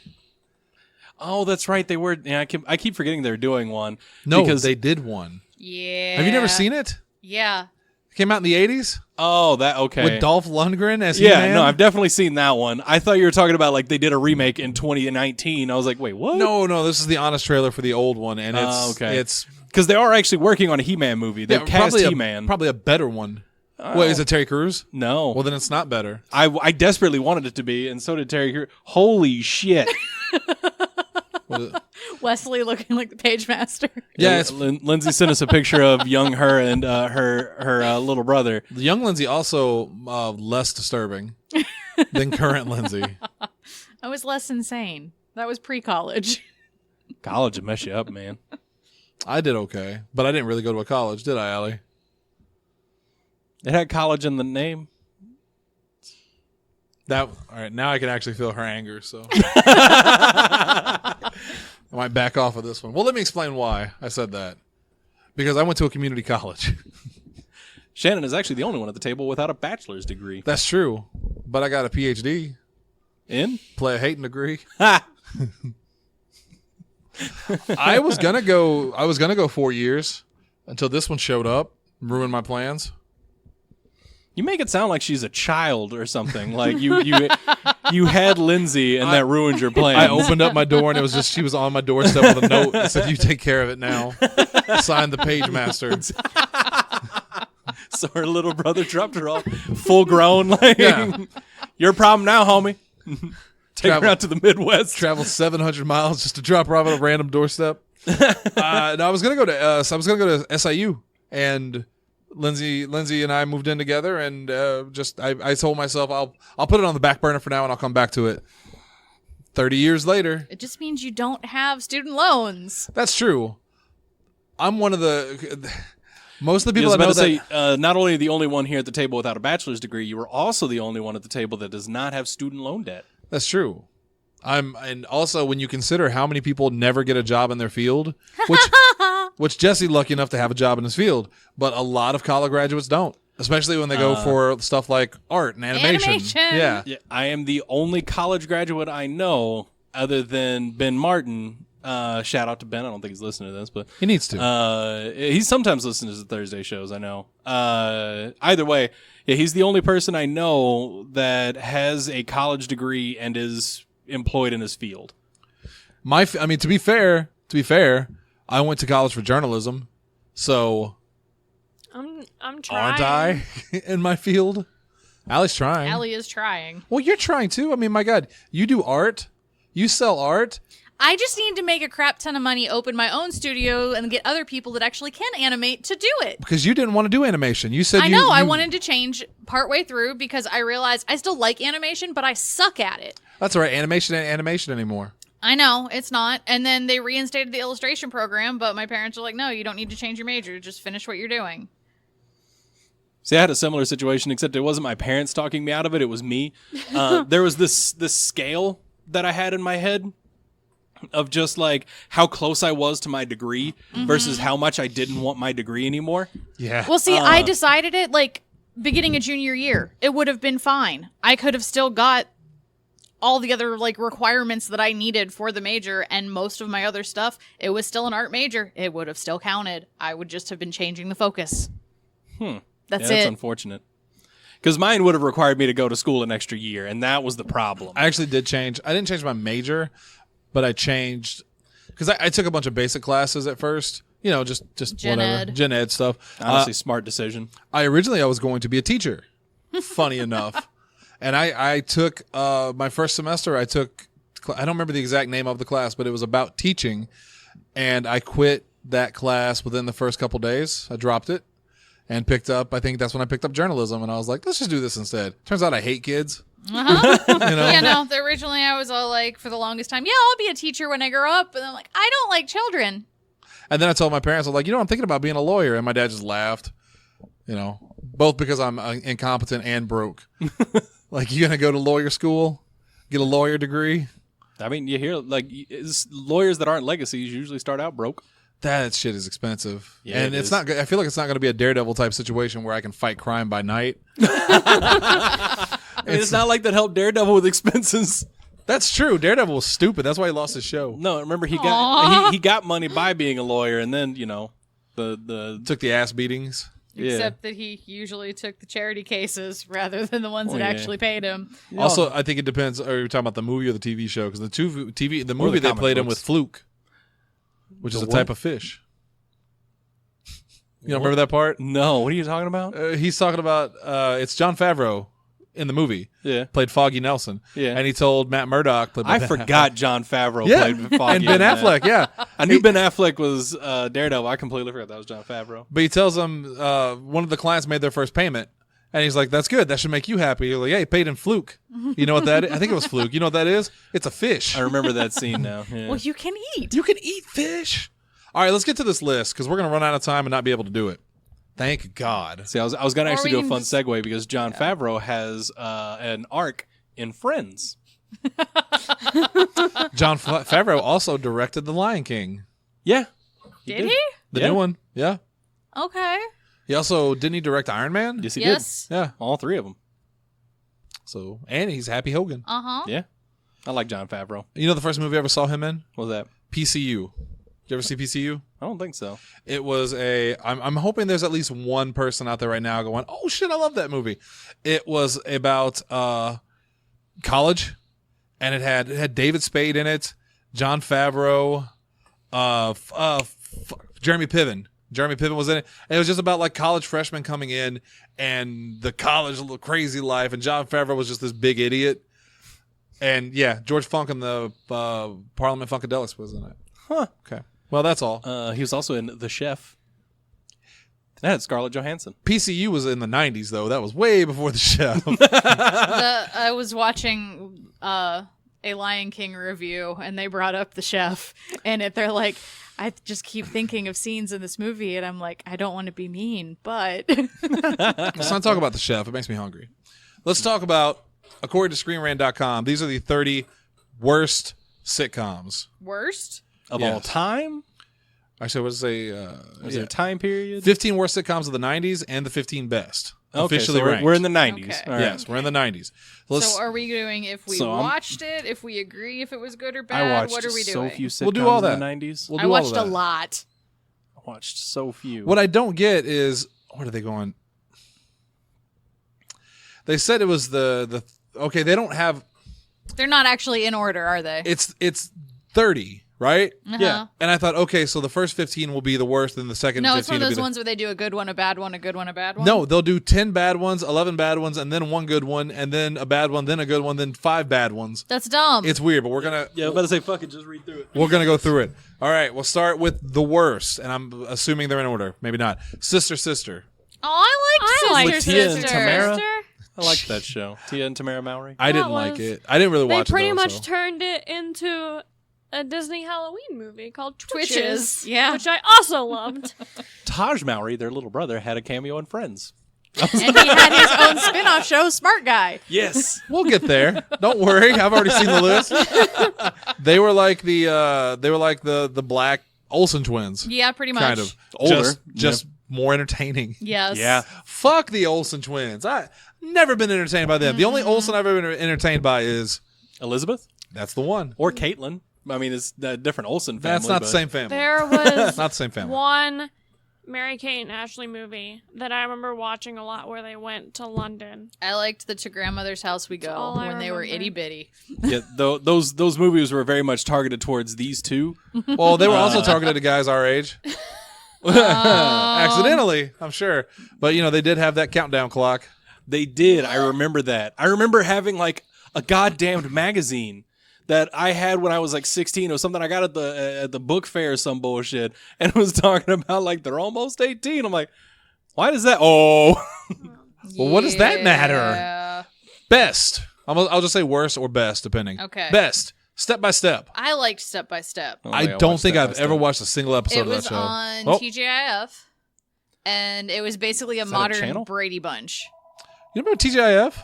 Oh, that's right. They were. Yeah, I keep forgetting they're doing one. No, because they did one. Yeah. Have you never seen it? Yeah. It came out in the 80s Oh, that okay. with Dolph Lundgren as Yeah, He-Man. no, I've definitely seen that one. I thought you were talking about like they did a remake in 2019. I was like, wait, what? No, this is the Honest trailer for the old one, and it's Because they are actually working on a He-Man movie. They've cast probably He-Man. probably a better one. Wait, is it Terry Crews? No. Well, then it's not better. I desperately wanted it to be, and so did Terry Crews. Holy shit. Was it- Wesley looking like the page master. Yeah, it's, Lindsay sent us a picture of young her and her little brother. the young Lindsay also less disturbing than current Lindsay. I was less insane. That was pre-college. College would mess you up, man. I did okay, but I didn't really go to a college, did I, Allie? It had college in the name. All right, now I can actually feel her anger, so I might back off of this one. Well, let me explain why I said that. Because I went to a community college. Shannon is actually the only one at the table without a bachelor's degree. That's true, but I got a PhD, In? play a hating degree. Ha! I was gonna go 4 years until this one showed up, ruined my plans. You make it sound like she's a child or something. Like you had Lindsay and that ruined your plans. I opened up my door and it was just she was on my doorstep with a note that said, "You take care of it now." Signed the Page Master. So her little brother dropped her off full grown. Like, Yeah. Your problem now, homie. Take her Travel- out to the Midwest. Traveled 700 miles just to drop her off at a random doorstep. No, I was gonna go to SIU, and Lindsay and I moved in together, and I told myself I'll put it on the back burner for now, and I'll come back to it. 30 years later, It just means you don't have student loans. that's true. I'm one of the most of the I people was I know about to that. say, not only the only one here at the table without a bachelor's degree, you were also the only one at the table that does not have student loan debt. That's true. And also when you consider how many people never get a job in their field, which Jesse lucky enough to have a job in his field, but a lot of college graduates don't, especially when they go for stuff like art and animation. Yeah. I am the only college graduate I know other than Ben Martin. Shout out to Ben. I don't think he's listening to this, but He needs to. he sometimes listens to the Thursday shows. I know. Either way, yeah, he's the only person I know that has a college degree and is employed in his field. To be fair, I went to college for journalism, so I'm trying. aren't I in my field? Allie's trying. Allie is trying. Well, you're trying too. I mean, my God, you do art. You sell art. I just need to make a crap ton of money, open my own studio, and get other people that actually can animate to do it. Because you didn't want to do animation. You said I know. I wanted to change partway through because I realized I still like animation, but I suck at it. That's all right. Animation ain't animation anymore. I know, it's not. And then they reinstated the illustration program, but my parents are like, no, you don't need to change your major. Just finish what you're doing. See, I had a similar situation, except it wasn't my parents talking me out of it. It was me. There was this scale that I had in my head of just like how close I was to my degree versus how much I didn't want my degree anymore. Yeah. Well, see, I decided it like beginning of junior year. It would have been fine. I could have still got all the other like requirements that I needed for the major, and most of my other stuff, it was still an art major. It would have still counted. I would just have been changing the focus. That's That's unfortunate. Because mine would have required me to go to school an extra year, and that was the problem. I actually did change. I didn't change my major, but I changed because I took a bunch of basic classes at first. You know, just Gen whatever Ed. Gen Ed stuff. Honestly, smart decision. I was going to be a teacher. Funny enough, and I took my first semester. I don't remember the exact name of the class, but it was about teaching, and I quit that class within the first couple days. I dropped it and picked up. I think that's when I picked up journalism, and I was like, let's just do this instead. Turns out I hate kids. Yeah, no. Originally, I was all like, for the longest time, yeah, I'll be a teacher when I grow up. And I'm like, I don't like children. And then I told my parents, I was like, I'm thinking about being a lawyer. And my dad just laughed, both because I'm incompetent and broke. Like, you going to go to lawyer school, get a lawyer degree? I mean, you hear lawyers that aren't legacies usually start out broke. That shit is expensive. Yeah, and it's not good. I feel like it's not going to be a Daredevil type situation where I can fight crime by night. It's not like that helped Daredevil with expenses. That's true. Daredevil was stupid. That's why he lost his show. No, remember he got money by being a lawyer, and then the Took the ass beatings. Except that he usually took the charity cases rather than the ones that actually paid him. Yeah. Also, I think it depends. Are you talking about the movie or the TV show? Because the movie they played him with Fluke, which is a type of fish. You don't remember that part? No, what are you talking about? He's talking about it's Jon Favreau in the movie. Yeah, played Foggy Nelson. Yeah, and he told Matt Murdock. I forgot Jon Favreau played Foggy and Ben Affleck. Yeah, I knew Ben Affleck was Daredevil. I completely forgot that was Jon Favreau. But he tells him one of the clients made their first payment, and he's like, "That's good. That should make you happy." You're like, "Yeah, he paid in Fluke." You know what that is? I think it was Fluke. You know what that is? It's a fish. I remember that scene now. Yeah. Well, you can eat. You can eat fish. All right, let's get to this list because we're gonna run out of time and not be able to do it. Thank God. See, I was going to actually do a fun just- segue because Jon Favreau has an arc in Friends. Jon Favreau also directed The Lion King. Yeah. Did he? The Yeah. new one. Yeah. Okay. He also didn't he direct Iron Man? Yes, he Yes. Yeah. did. All three of them. So and he's Happy Hogan. Uh-huh. Yeah. I like Jon Favreau. You know the first movie I ever saw him in? What was that? PCU. Did you ever see PCU? I don't think so. It was I'm hoping there's at least one person out there right now going, oh shit, I love that movie. It was about college, and it had David Spade in it, Jon Favreau, Jeremy Piven. Jeremy Piven was in it. And it was just about like college freshmen coming in and the college crazy life, and Jon Favreau was just this big idiot. And yeah, George Funk and the Parliament Funkadelics was in it. Huh. Okay. Well, that's all. He was also in The Chef. That had Scarlett Johansson. PCU was in the 90s, though. That was way before The Chef. I was watching a Lion King review, and they brought up The Chef, and they're like, I just keep thinking of scenes in this movie, and I'm like, I don't want to be mean, but... Let's not talk about The Chef. It makes me hungry. Let's talk about, according to ScreenRant.com, these are the 30 worst sitcoms. Worst? Of Yes. all time? Actually, I would say Is there a time period? 15 worst sitcoms of the 90s and the 15 best. Okay, Officially so we're, ranked. we're in the 90s. Okay. All right. Yes, we're in the 90s. Let's, So are we doing if we So I'm- watched it, if we agree if it was good or I bad? watched What are we so doing? few sitcoms We'll do all in that. the 90s. we'll I do all of watched a that. lot. I watched so few. What I don't get is, where are they going? They said it was the okay, they don't have, They're not actually in order, are they? it's 30, right? Uh-huh. Yeah. And I thought, okay, so the first 15 will be the worst, and the second No, 15 it's one of will be those the... ones where they do a good one, a bad one, a good one, a bad one. No, they'll do 10 bad ones, 11 bad ones, and then one good one, and then a bad one, then a good one, then 5 bad ones. That's dumb. It's weird, but we're gonna I'm about to say, fuck it, just read through it. we're gonna go through it. All right, we'll start with the worst, and I'm assuming they're in order. Maybe not. Sister. I like With Sister Tia and Sister. Tamara? Sister? I liked that show. Tia and Tamara Mowry. I didn't That like was- it. I didn't really They watch it. pretty though, much so. turned it into a Disney Halloween movie called Twitches. Twitches. Yeah. Which I also loved. Taj Mowry, their little brother, had a cameo in Friends. And he had his own spin-off show, Smart Guy. Yes. We'll get there. Don't worry. I've already seen the list. They were like the black Olsen twins. Yeah, pretty much. Kind of. Older. Just more entertaining. Yes. Yeah. Fuck the Olsen twins. I never been entertained by them. The only Olsen I've ever been entertained by is Elizabeth that's the one. or Caitlin. I mean, it's a different Olsen family. That's not but the same family. There was Not the same family. one Mary-Kate and Ashley movie that I remember watching a lot where they went to London. I liked the To Grandmother's House We Go all I when they were remember. itty-bitty. Yeah, those movies were very much targeted towards these two. Well, they were also targeted to guys our age. Accidentally, I'm sure. But, they did have that countdown clock. They did. I remember that. I remember having like a goddamned magazine that I had when I was like 16 or something. I got at the book fair or some bullshit, and it was talking about like they're almost 18. I'm like, why does that? Oh, Well, what does that matter? Yeah. Best. I'll just say worst or best, depending. Okay. Best. Step by Step. I liked Step by Step. Oh, I yeah, don't watched think that I've last ever time. watched a single episode It of that was show. on Oh. TGIF, and it was basically a that a modern channel? Brady Bunch. You remember TGIF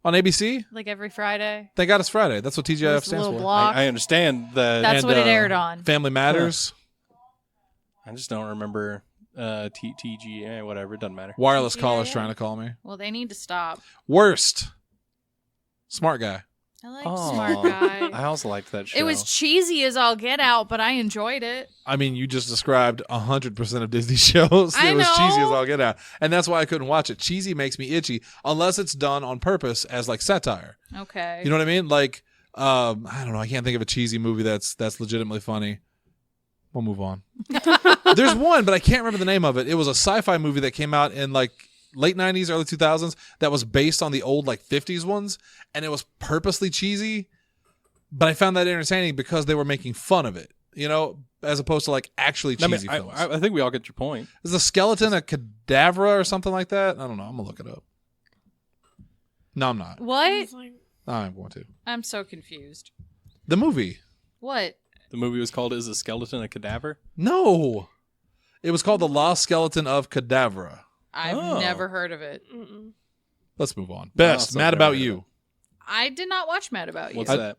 on ABC? Like every Friday. Thank God it's Friday. That's what TGIF This stands little for. block. I understand that. That's and, what it uh, aired on. Family Matters. I just don't remember TGA, whatever. It doesn't matter. Wireless callers TGIF. trying to call me. Well, they need to stop. Worst. Smart Guy. I liked Oh, Smart Guy. I also liked that show. It was cheesy as all get out, but I enjoyed it. I mean, you just described 100% of Disney shows. I It was cheesy as know. all get out. And that's why I couldn't watch it. Cheesy makes me itchy unless it's done on purpose as like satire. Okay. You know what I mean? Like, I don't know. I can't think of a cheesy movie that's legitimately funny. We'll move on. There's one, but I can't remember the name of it. It was a sci-fi movie that came out in like late 90s, early 2000s that was based on the old like 50s ones, and it was purposely cheesy, but I found that entertaining because they were making fun of it, as opposed to like actually I mean, cheesy films. I think we all get your point. Is the skeleton a cadavra or something like that? I don't know. I'm gonna look it up. No, I'm not. I What? was like, I'm going to. I'm so confused. The movie. What? The movie was called "Is a Skeleton a Cadaver?" No. It was called The Lost Skeleton of Cadavra. I've Oh. never heard of it. mm-mm. Let's move on. Best. something Mad I've About heard of You. I did not watch Mad About You. What's that?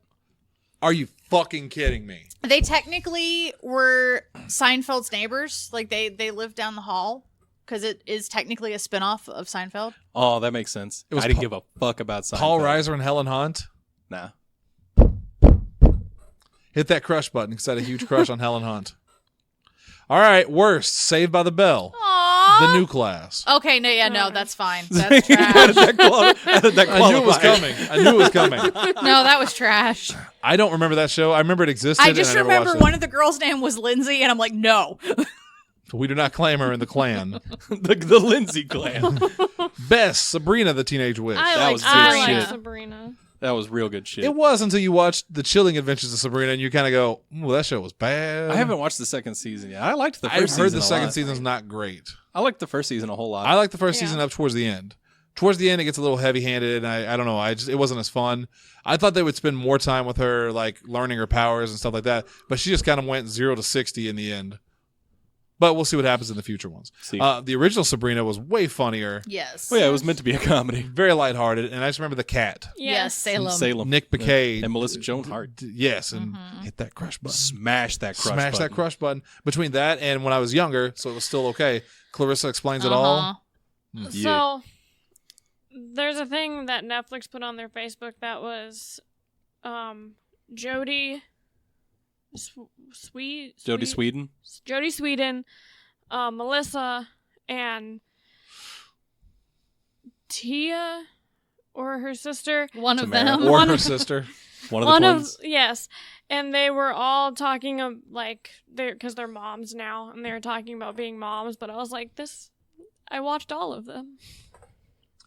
Are you fucking kidding me? They technically were Seinfeld's neighbors. Like they lived down the hall because it is technically a spinoff of Seinfeld. Oh, that makes sense. It was I didn't give a fuck about Seinfeld. Paul Reiser and Helen Hunt. Nah. Hit that crush button because I had a huge crush on Helen Hunt. All right. Worst. Saved by the Bell. Aww. The new class. Okay, no, that's fine. That's How did trash. that I knew it was qualify? coming. I knew it was coming. No, that was trash. I don't remember that show. I remember it existed. I just and I never remember watched one of the girls' name was Lindsay, and I'm like, no. it. We do not claim her in the clan. the Lindsay clan. Best. Sabrina the Teenage Witch. I That like was good I Sabrina. like shit. Sabrina. That was real good shit. It was until you watched The Chilling Adventures of Sabrina and you kind of go, "Ooh, that show was bad." I haven't watched the second season yet. I liked the first I've season. heard the a second lot. season's not great. I liked the first season a whole lot. I like the first Yeah. season up towards the end. Towards the end, it gets a little heavy-handed, and I don't know. It wasn't as fun. I thought they would spend more time with her, like learning her powers and stuff like that. But she just kind of went 0 to 60 in the end. But we'll see what happens in the future ones. See. The original Sabrina was way funnier, Yes. Well, yeah, it was meant to be a comedy. very lighthearted, and I just remember the cat, Yes, Salem. Salem. Nick Piquet, And Melissa Joan Hart. yes, and hit that crush button. Smash that crush Smash button. that crush button. Between that and when I was younger, so it was still okay. Clarissa Explains It All. Yeah. So there's a thing that Netflix put on their Facebook that was Jodie Sweden. Jodie Sweden, Melissa, and Tia or her sister. One of Tamara. them. Or One her of- sister. One of the twins. Yes, and they were all talking of like because they're moms now, and they were talking about being moms. But I was like, I watched all of them.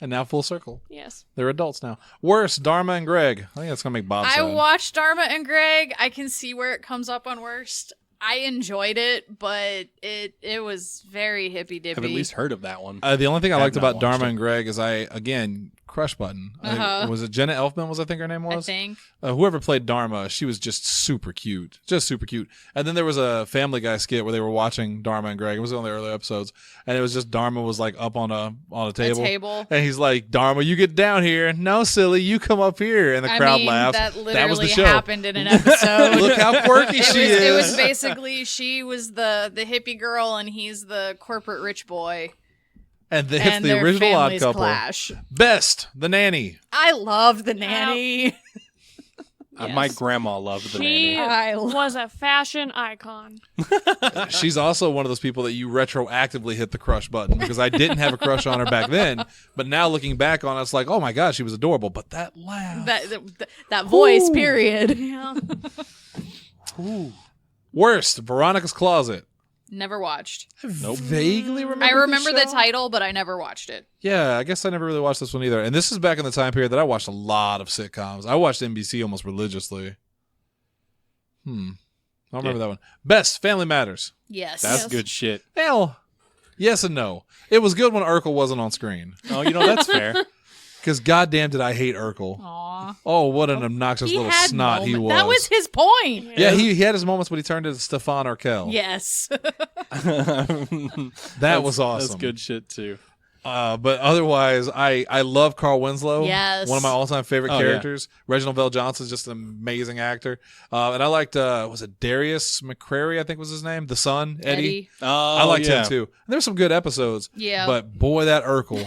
And now full circle. Yes. They're adults now. Worse, Dharma and Greg. I think that's going to make Bob I sad. watched Dharma and Greg. I can see where it comes up on worst. I enjoyed it, but it was very hippy dippy. I've at least heard of that one. The only thing I I've liked not about watched Dharma it. and Greg is crush button. Was it Jenna Elfman I think her name I was? think. Whoever played Dharma, she was just super cute. Just super cute. And then there was a Family Guy skit where they were watching Dharma and Greg. It was on the early episodes. And it was just Dharma was like up on a table. And he's like, Dharma, you get down here. No, silly, you come up here. And the crowd laughs. That was literally the show. happened in an episode. Look how quirky she is. It was basically she was the hippie girl and he's the corporate rich boy. And it's And the their original Odd families Couple. clash. Best, The Nanny. I love the nanny. My grandma loved the She nanny. I was a fashion icon. She's also one of those people that you retroactively hit the crush button because I didn't have a crush on her back then, but now looking back on it, it's like, oh my god, she was adorable. But that laugh, that voice, period. Yeah. worst, Veronica's Closet. Never watched. Nope. Vaguely remember. I remember the show. title, but I never watched it. Yeah, I guess I never really watched this one either. And this is back in the time period that I watched a lot of sitcoms. I watched NBC almost religiously. I don't remember that one. Best, Family Matters. Yes. That's good shit. Well, yes and no. It was good when Urkel wasn't on screen. Oh, that's fair. Because goddamn did I hate Urkel. Aw. Oh, what an obnoxious He little had snot he was. That was his point. Yeah, he had his moments when he turned into Stefan Urkel. Yes. That was awesome. That's good shit too. But otherwise, I love Carl Winslow. Yes. One of my all-time favorite Oh, yeah. characters. Reginald Vell Johnson's just an amazing actor. And I liked, was it Darius McCrary, I think was his name? The son, Eddie. Oh, I liked yeah. him too. And there were some good episodes. Yeah. But boy, that Urkel.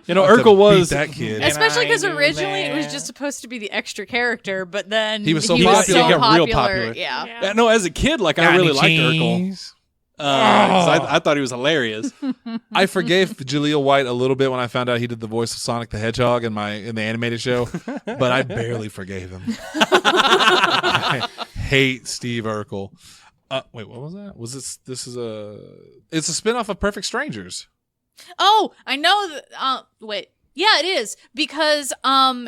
Urkel was Beat that kid. Especially because originally it was just supposed to be the extra character, but then He was so popular. so He got real popular. popular. Yeah. Yeah. Yeah, no, as a kid, like I really liked Urkel. 'Cause I thought he was hilarious. I forgave Jaleel White a little bit when I found out he did the voice of Sonic the Hedgehog in the animated show, but I barely forgave him. I hate Steve Urkel. Wait, what was that? It's a spinoff of Perfect Strangers. Oh, I know. Wait. Yeah, it is because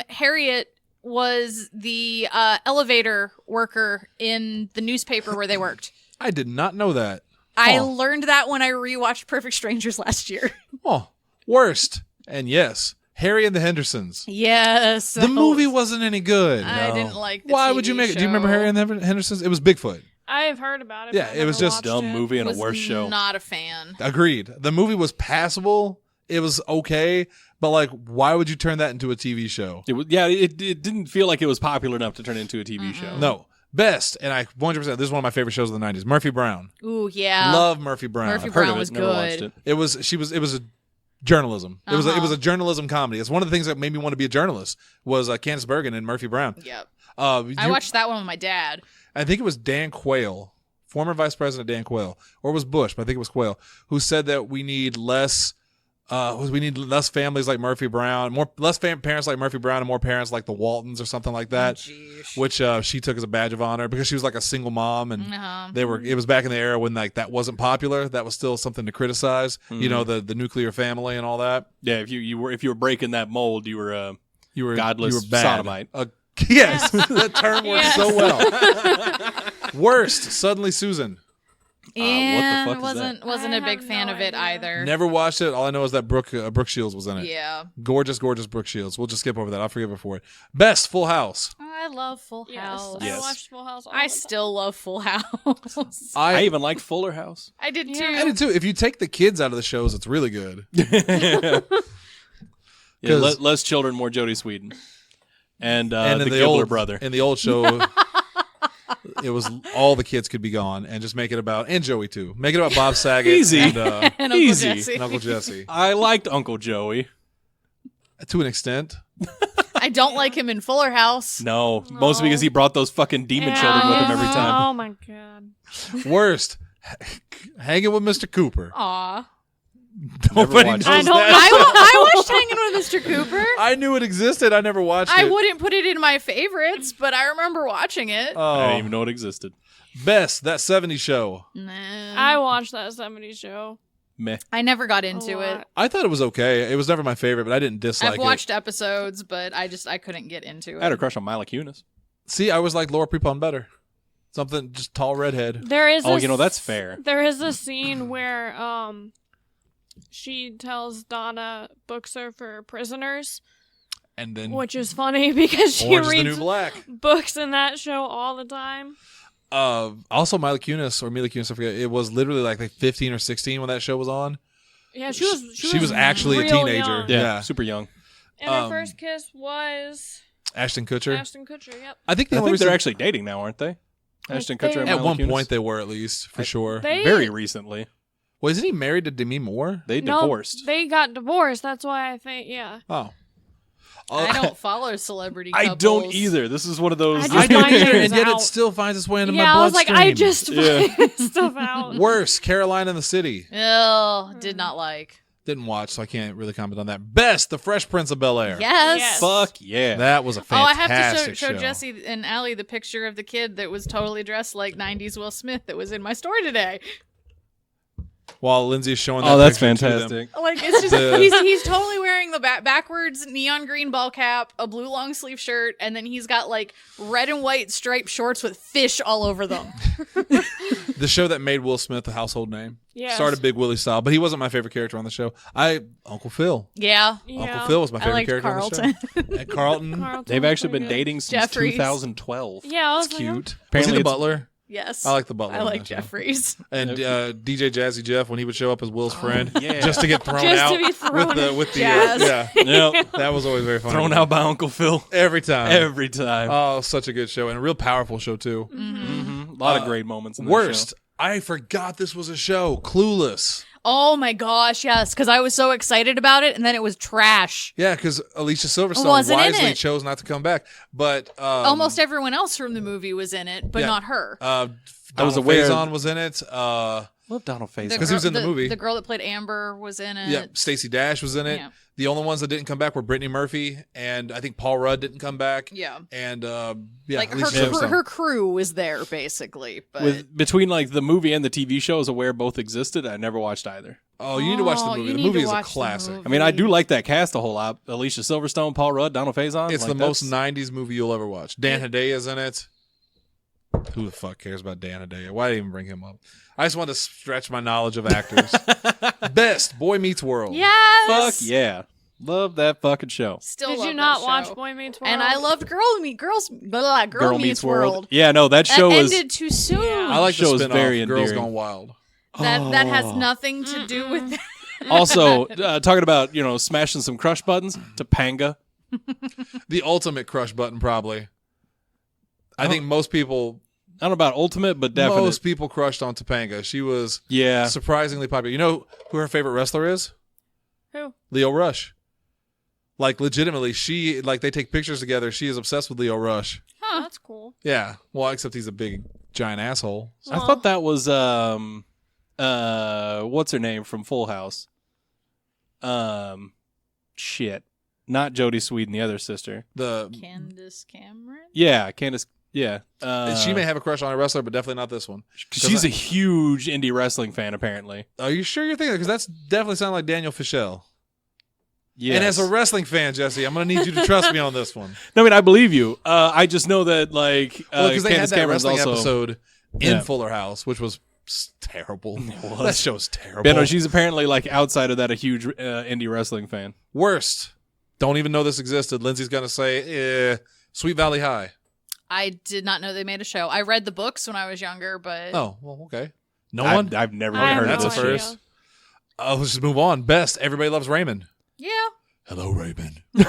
Harriet was the elevator worker in the newspaper where they worked. I did not know that. I Huh. learned that when I rewatched Perfect Strangers last year. Oh, worst. And yes, Harry and the Hendersons. Yes. The movie wasn't any good. I didn't like the Why TV would you make it? Do you show. remember Harry and the Hendersons? It was Bigfoot. I've heard about it. Yeah, but it I've was never just watched Dumb it. movie and a Was worse show. not a fan. Agreed. The movie was passable. It was okay, but like, why would you turn that into a TV show? It was, yeah, it didn't feel like it was popular enough to turn into a TV show. No. Best, and I 100%. This is one of my favorite shows of the '90s. Murphy Brown. Ooh, yeah. Love Murphy Brown. Murphy I've heard Brown of it, was never watched good. it. It was a journalism. It was a journalism comedy. It's one of the things that made me want to be a journalist. Was Candice Bergen and Murphy Brown. Yep. I I watched that one with my dad. I think it was Dan Quayle, former Vice President Dan Quayle, or it was Bush, but I think it was Quayle, who said that we need less families like Murphy Brown, less parents like Murphy Brown, and more parents like the Waltons or something like that. Jeez. Which she took as a badge of honor because she was like a single mom, and Uh-huh. it was back in the era when like that wasn't popular. That was still something to criticize. You know, the nuclear family and all that. Yeah, if you were breaking that mold, you were You were Godless you were bad. sodomite. Yes, that term works Yes. so well. Worst, Suddenly Susan. Yeah, what the fuck is that? wasn't I a big have fan no of it idea. either. Never watched it. All I know is that Brooke Shields was in it. Yeah. Gorgeous Brooke Shields. We'll just skip over that. I'll forgive her for it. Best Full House. I love Full Yes, House. I Yes. watched Full House. All I the still love Full House. I even liked Fuller House. I did too. Yeah. I did too. If you take the kids out of the shows, it's really good. Yeah, 'Cause- less children, more Jodie Sweden, and and the in the Gibbler old brother. in the old show, it was all the kids could be gone, and just make it about, and Joey too. Make it about Bob Saget Easy. and, and Uncle Easy. Jesse. and Uncle Jesse I liked Uncle Joey. to an extent. I don't like him in Fuller House. No, mostly because he brought those fucking demon children with him every time. Oh my god. Worst, hanging with Mr. Cooper. Aw. Nobody watched knows it. that. I watched Hanging with Mr. Cooper. I knew it existed. I never watched I it. wouldn't put it in my favorites, but I remember watching it. Oh, I didn't even know it existed. best that '70s show. Nah. I watched that 70s show. Meh. I never got a into lot. it. I thought it was okay. It was never my favorite, but I didn't dislike I've watched episodes, but I couldn't get into it. I had a crush on Mila Kunis. it. See, I was like Laura Prepon better. Something just tall redhead. There is. Oh, a that's fair. There is a scene where she tells Donna books are for prisoners, And then which is funny because she Orange is the New reads Black. books in that show all the time. Also, Mila Kunis, I forget. It was literally like 15 or 16 when that show was on. Yeah, she was. She was actually a real teenager. young. Yeah. Super young. And her Um, first kiss was Ashton Kutcher. Ashton Kutcher. Yep. I think the I only think they're reason- actually dating now, aren't they? Ashton Kutcher and at Mila one Kunis? point they were, at least for sure. They Very recently. Well, isn't he married to Demi Moore? They no, divorced. They got divorced. That's why I think. Yeah. Oh, I don't follow celebrity I couples. don't either. This is one of those. I I just don't find either, things and yet it out. still finds its way into Yeah, my I was like, bloodstream. I just Yeah. find stuff out. Worse, Caroline in the City. Ugh, did not like. Didn't watch, so I can't really comment on that. Best, The Fresh Prince of Bel-Air. Yes. Yes. Fuck yeah. That was a Oh, I fantastic have to show show. Jesse and Allie the picture of the kid that was totally dressed like 90s Will Smith that was in my store today. While Lindsay's showing that Oh, that's picture to them. fantastic. Like, it's just, The- he's totally wearing the backwards neon green ball cap, a blue long sleeve shirt, and then he's got like red and white striped shorts with fish all over them. The show that made Will Smith a household name. Yes. Started Big Willie style, but he wasn't my favorite character on the show. Uncle Phil. Yeah. Yeah. Uncle Phil was my I favorite liked character Carlton. on the show. And Carlton. Carlton They've was actually pretty been good. dating since Jeffries. 2012. Yeah, I was It's like, cute. Was he Apparently the it's- butler? Yes. I like the butler. I on like that show. Jeffries. And DJ Jazzy Jeff when he would show up as Will's friend, yeah. just to get thrown Just out to be thrown with the Jazz. yeah. Yep. That was always very funny. Thrown out by Uncle Phil every time. every time. Oh, such a good show and a real powerful show too. A lot of great moments in that Worst. show. I forgot this was a show. Clueless. Oh my gosh, yes, because I was so excited about it, and then it was trash. Yeah, because Alicia Silverstone Wasn't in wisely it. chose not to come back, but Almost everyone else from the movie was in it, but yeah. not her. I was Donald aware. Faison was in it. Love Donald Faison. Because he was in the movie. The girl that played Amber was in it. Yeah, Stacey Dash was in it. Yeah. The only ones that didn't come back were Brittany Murphy and I think Paul Rudd didn't come back. Yeah. And Like Alicia Silverstone. her crew was there basically, but Between like the movie and the TV show, I was aware both existed. I never watched either. Oh, you need to watch the Oh, movie. you The need movie to is a watch the classic. movie. I mean, I do like that cast a whole lot. Alicia Silverstone, Paul Rudd, Donald Faison. It's like, the most that's- 90s movie you'll ever watch. Dan Hedeya's in it. Who the fuck cares about Dan Hedaya? Why did I even bring him up? I just want to stretch my knowledge of actors. Best Boy Meets World. yes. Fuck yeah. Love that fucking show. Still did love you not that watch show. Boy Meets World? And I loved Girl Meets World. Yeah, no, that show That was. ended too soon. Yeah. I like the Show is spin-off, very Girls endearing. Gone Wild. That has nothing to do with that. Also, talking about, smashing some crush buttons, Topanga. The ultimate crush button, probably. I think most people I don't know about ultimate, but definitely. most people crushed on Topanga. She was Yeah. surprisingly popular. You know who her favorite wrestler is? Who? Leo Rush. Like legitimately, they take pictures together. She is obsessed with Leo Rush. Huh. That's cool. Yeah. Well, except he's a big giant asshole. I thought that was what's her name from Full House? Shit. Not Jodie Sweden, the other sister. Candace Cameron? Yeah, Candace. Yeah. She may have a crush on a wrestler, but definitely not this one. She's a huge indie wrestling fan, apparently. Are you sure you're thinking that? Because that's definitely sounding like Daniel Fischel. Yeah. And as a wrestling fan, Jesse, I'm going to need you to trust me on this one. No, I mean, I believe you. I just know that, Well, because they had Candace that Cameron's wrestling also. episode in Yeah. Fuller House, which was terrible. was. That show's terrible. Yeah, no, she's apparently like outside of that a huge indie wrestling fan. Worst. Don't even know this existed. Lindsay's gonna say Sweet Valley High. I did not know they made a show. I read the books when I was younger, but Oh, well, okay. No one. I've never I have heard That's of a this. idea. first. Let's just move on. Best. Everybody loves Raymond. yeah. Hello, Raymond. My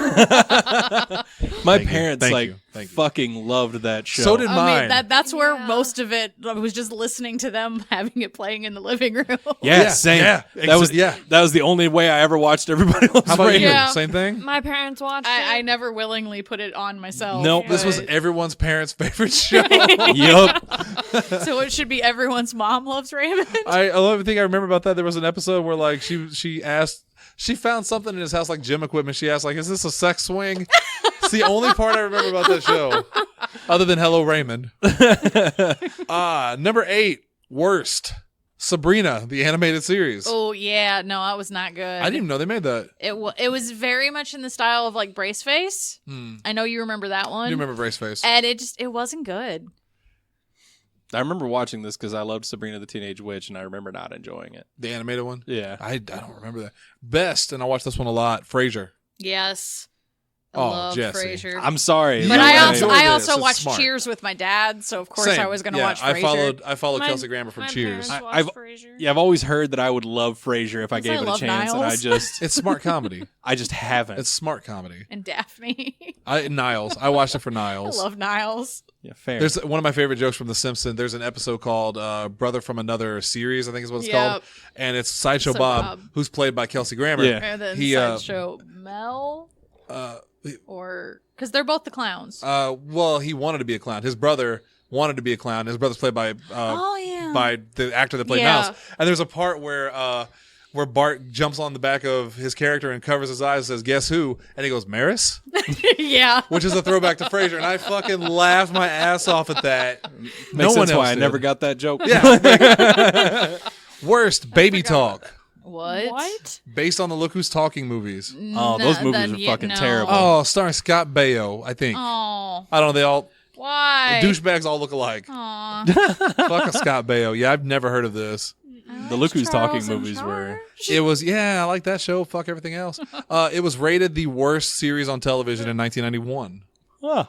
Thank you. parents Thank like you. Thank you. fucking loved that show. So did I mine. mean, that's where Yeah. most of it. I was just listening to them having it playing in the living room. yeah, Yeah, same. yeah, That was the only way I ever watched Everybody Loves How about Raymond. you? Yeah. Same thing. My parents watched I it. never willingly put it on myself. Nope. This was but- everyone's parents' favorite show. Yup. so it should be everyone's mom loves Raymond. I love everything I remember about that. There was an episode where like she asked, she found something in his house like gym equipment. She asked like, "Is this a sex swing?" It's the only part I remember about that show, other than Hello Raymond. Number 8, worst. Sabrina, the animated series. Oh yeah, no, that was not good. I didn't even know they made that. It was very much in the style of like Braceface. I know you remember that one. I do remember Braceface. And it wasn't good. I remember watching this because I loved Sabrina the Teenage Witch, and I remember not enjoying it. The animated one. Yeah. I don't remember that. Best, and I watched this one a lot. Frasier. Yes. I Oh, love Jesse. Frasier. I'm sorry. But You I enjoy also this. I also It's watched smart. Cheers with my dad, so of course Same. I was going to Yeah, watch Frasier. I followed My- Kelsey Grammer from my Cheers. parents watched I've- Frasier. Yeah, I've always heard that I would love Frasier if I Yes, gave I it a love chance, and I Niles. just, It's smart comedy. I just haven't. It's smart comedy. And Daphne. Niles. I watched it for I Niles. love Niles. yeah, fair. There's one of my favorite jokes from The Simpsons. There's an episode called Brother from Another Series, I think is what it's Yep. called. And it's Sideshow So Bob, Bob. who's played by Kelsey Grammer. Yeah. And then He, Sideshow Mel, or because they're both the clowns. Well, he wanted to be a clown. His brother wanted to be a clown. His brother's played by oh yeah. by the actor that played Yeah. Mouse. And there's a part where Bart jumps on the back of his character and covers his eyes and says, "Guess who?" And he goes, "Maris?" yeah. Which is a throwback to Frasier. And I fucking laughed my ass off at that. Makes no one sense else why I did. never got that joke. Yeah. Worst, Baby Talk. What? Based on the Look Who's Talking movies. Oh, those movies then are yeah, fucking no. terrible. Oh, starring Scott Baio, I think. Oh, I don't know. They all why? douchebags all look alike. Aw. Fuck a Scott Baio. Yeah, I've never heard of this. The Look Who's Talking Charles in movies were. It was I like that show. Fuck everything else. It was rated the worst series on television in 1991. Huh.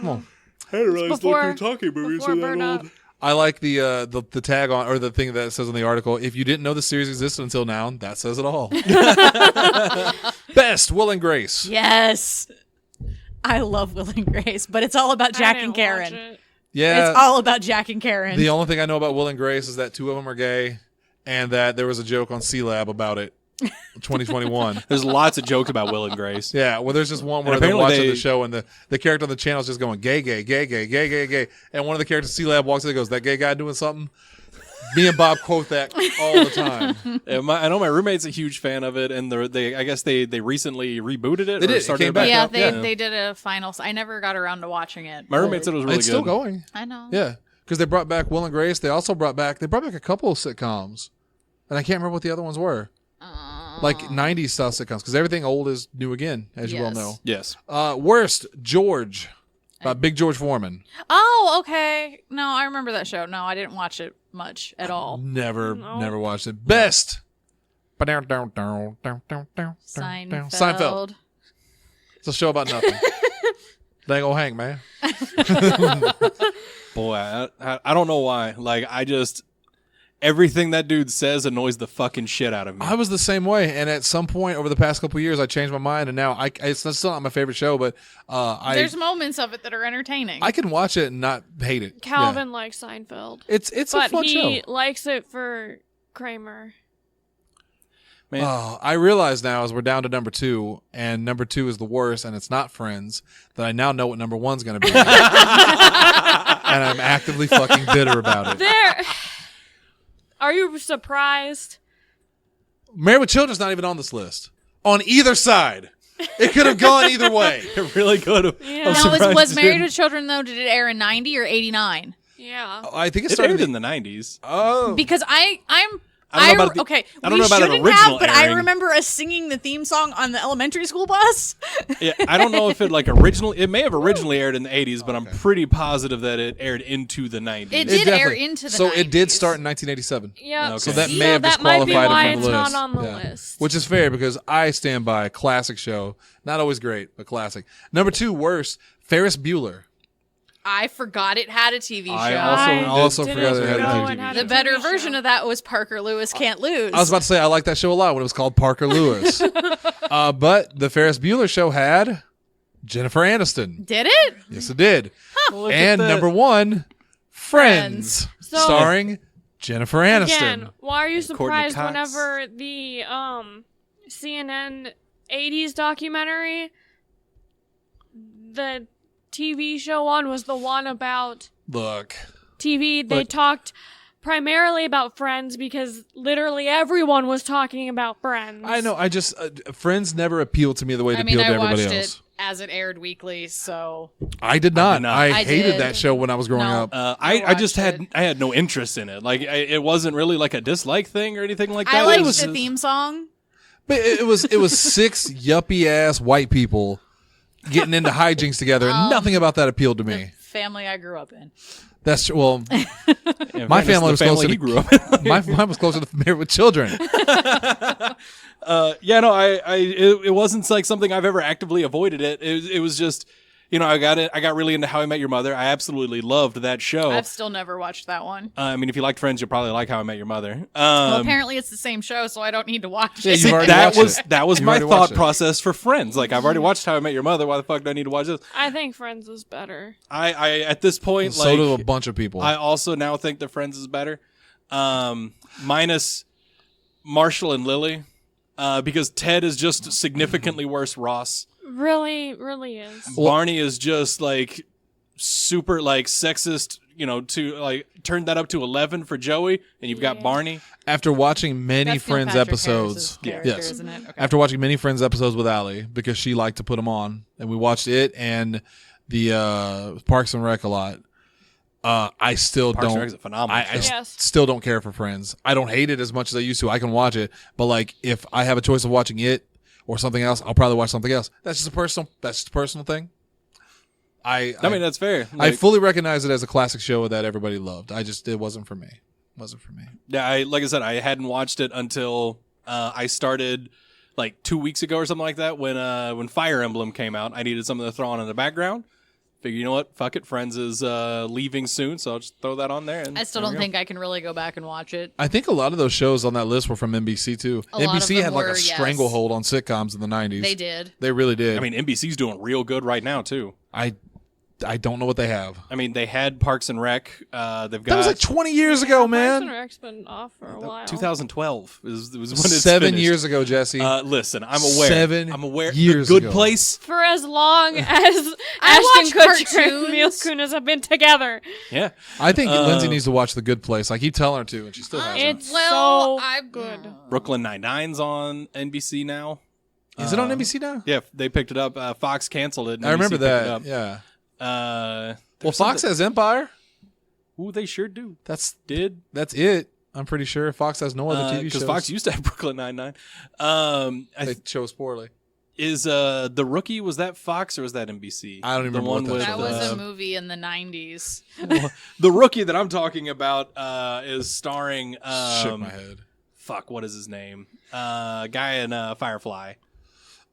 Well, I didn't realize Before- Talking before Burn Up. I like the tag on or the thing that says on the article. If you didn't know the series existed until now, that says it all. Best Will and Grace. Yes. I love Will and Grace, but it's all about I Jack didn't and Karen. watch it. Yeah, It's all about Jack and Karen. the only thing I know about Will and Grace is that 2 of them are gay, and that there was a joke on C-Lab about it. 2021. There's lots of jokes about Will and Grace. Yeah, well, there's just one where And they're apparently watching they- the show, and the character on the channel is just going gay, gay, gay, gay, gay, gay, gay, and one of the characters C-Lab walks in and goes, "That gay guy doing something." Me and Bob quote that all the time. I know my roommate's a huge fan of it, and I guess they recently rebooted it. They or did. It started came back yeah, up, they did a final. I never got around to watching it. My roommate said it was really It's good. still going. I know. Yeah, because they brought back Will and Grace. They also brought back a couple of sitcoms, and I can't remember what the other ones were. Like 90s style sitcoms, because everything old is new again, as you well know. Yes. Yes. Worst, George, by Big George Foreman. Oh, okay. No, I remember that show. No, I didn't watch it much at all. Never No. watched it. Best, Seinfeld. Seinfeld. It's a show about nothing. Dang old Hank, man. Boy, I don't know why. Like, everything that dude says annoys the fucking shit out of me. I was the same way, and at some point over the past couple of years, I changed my mind, and now it's still not my favorite show, but There's moments of it that are entertaining. I can watch it and not hate it. Calvin likes Seinfeld, Yeah. It's a but fun he show. likes it for Kramer. Man, I realize now as we're down to number 2, and number 2 is the worst, and it's not Friends, that I now know what number 1's going to be. And I'm actively fucking bitter about it. There. Are you surprised? Married with Children's not even on this list. On either side. It could have gone either way. it really could have. Yeah. I'm now, surprised was it Married didn't. with Children though? Did it air in 90 or 89? Yeah. I think it It started aired in the 90s. Oh. Because I'm I don't know about okay, I don't we know about an shouldn't original have, but airing. I remember us singing the theme song on the elementary school bus. Yeah, I don't know if it it may have originally aired in the 80s, but I'm pretty positive that it aired into the 90s. It did air definitely- into the So 90s. it did start in 1987. Yeah. Okay. So that See, may have that might be disqualified why it from it's the list. not on the Yeah. list. Which is fair because I stand by classic show. Not always great, but classic. Number 2 worst, Ferris Bueller. I forgot it had a TV show. I also didn't forgot it had a know TV it had the a better TV show. version of that was Parker Lewis Can't Lose. I was about to say I like that show a lot when it was called Parker Lewis. But the Ferris Bueller show had Jennifer Aniston. Did it? Yes, it did. Look at And that. number 1, Friends, So- starring Jennifer Aniston. Again, why are you Courtney surprised Cox. whenever the CNN 80s documentary, the TV show on was the one about Look, TV? They Look. talked primarily about Friends because literally everyone was talking about Friends. I know. I just Friends never appealed to me the way it I mean, appealed I to everybody watched else. it as it aired weekly, so I did not. not. I I hated did. that show when I was growing No. up. I just watched had I had no interest in it. Like it wasn't really like a dislike thing or anything like that. I It liked was the just- theme song. But it was 6 yuppie ass white people getting into hijinks together, and nothing about that appealed to me. Family I grew up in. That's true. Well, in my fairness, family the was closer he to grew up in. mine was closer to Married with Children. Yeah, no, it wasn't like something I've ever actively avoided. It was just, I got really into How I Met Your Mother. I absolutely loved that show. I've still never watched that one. I mean, if you liked Friends, you'll probably like How I Met Your Mother. Well, apparently it's the same show, so I don't need to watch Yeah, it. you've already that watched it. was You've my already watched thought it. process for Friends. Like, I've already watched How I Met Your Mother. Why the fuck do I need to watch this? I think Friends is better. I at this point, So like, do a bunch of people. I also now think that Friends is better, minus Marshall and Lily, because Ted is just significantly worse. Ross, Really, really is. Barney is just like super like sexist. To like turn that up to 11 for Joey, and you've got Yeah. Barney. After watching many That's Neil Friends Patrick episodes, Harris's character, yes. isn't it? Okay. After watching many Friends episodes with Allie, because she liked to put them on, and we watched it and the Parks and Rec a lot. I still Parks and don't. Rec is a phenomenal I show. Yes. still don't care for Friends. I don't hate it as much as I used to. I can watch it, but like if I have a choice of watching it or something else, I'll probably watch something else. That's just a personal thing. I I mean, that's fair. I Like, fully recognize it as a classic show that everybody loved. It wasn't for me. yeah, like I said, I hadn't watched it until I started like 2 weeks ago or something like that when Fire Emblem came out. I needed something to throw on in the background. Figure, you know what? Fuck it. Friends is leaving soon, so I'll just throw that on there. And I still there we don't go. think I can really go back and watch it. I think a lot of those shows on that list were from NBC too. A lot of NBC them had like were, a yes. stranglehold on sitcoms in the 90s. They did. They really did. I mean, NBC's doing real good right now too. I don't know what they have. I mean, they had Parks and Rec. They've got That was like 20 years ago, Parks man. and Rec's been off for a while. 2012 was when it's 7 finished. years ago, Jesse. Listen, I'm aware. 7 I'm aware. years The Good ago. Place. For as long as I Ashton watch Kutcher and cartoons. Mila Kunis have been together. Yeah. I think Lindsay needs to watch The Good Place. I keep telling her to, and she still hasn't. It's Well, so I'm good. Brooklyn Nine-Nine's on NBC now. Is it on NBC now? Yeah, they picked it up. Fox canceled it. And I remember NBC picked it that. up. Yeah. Well, Well, Fox has Empire. Ooh, they sure do. That's Did it. I'm pretty sure Fox has no other TV shows. because Fox used to have Brooklyn Nine-Nine. They chose poorly. Is The Rookie, was that Fox or was that NBC? I don't even The remember one what that with, That was show a movie in the 90s. The Rookie that I'm talking about is starring Shook my head. fuck, what is his name? Guy in Firefly.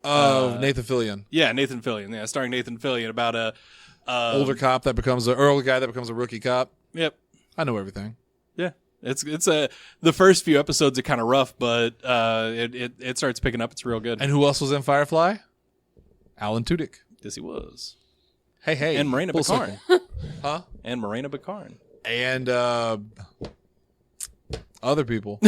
Nathan Fillion, Yeah, Nathan Fillion. Yeah, starring Nathan Fillion about a older cop that becomes an early guy that becomes a rookie cop. Yep. I know everything. Yeah. It's the first few episodes are kind of rough, but it starts picking up. It's real good. And who else was in Firefly? Alan Tudyk. Yes, he was. Hey, And Marina full Baccarin. circle. Huh? And Marina Baccarin. And other people.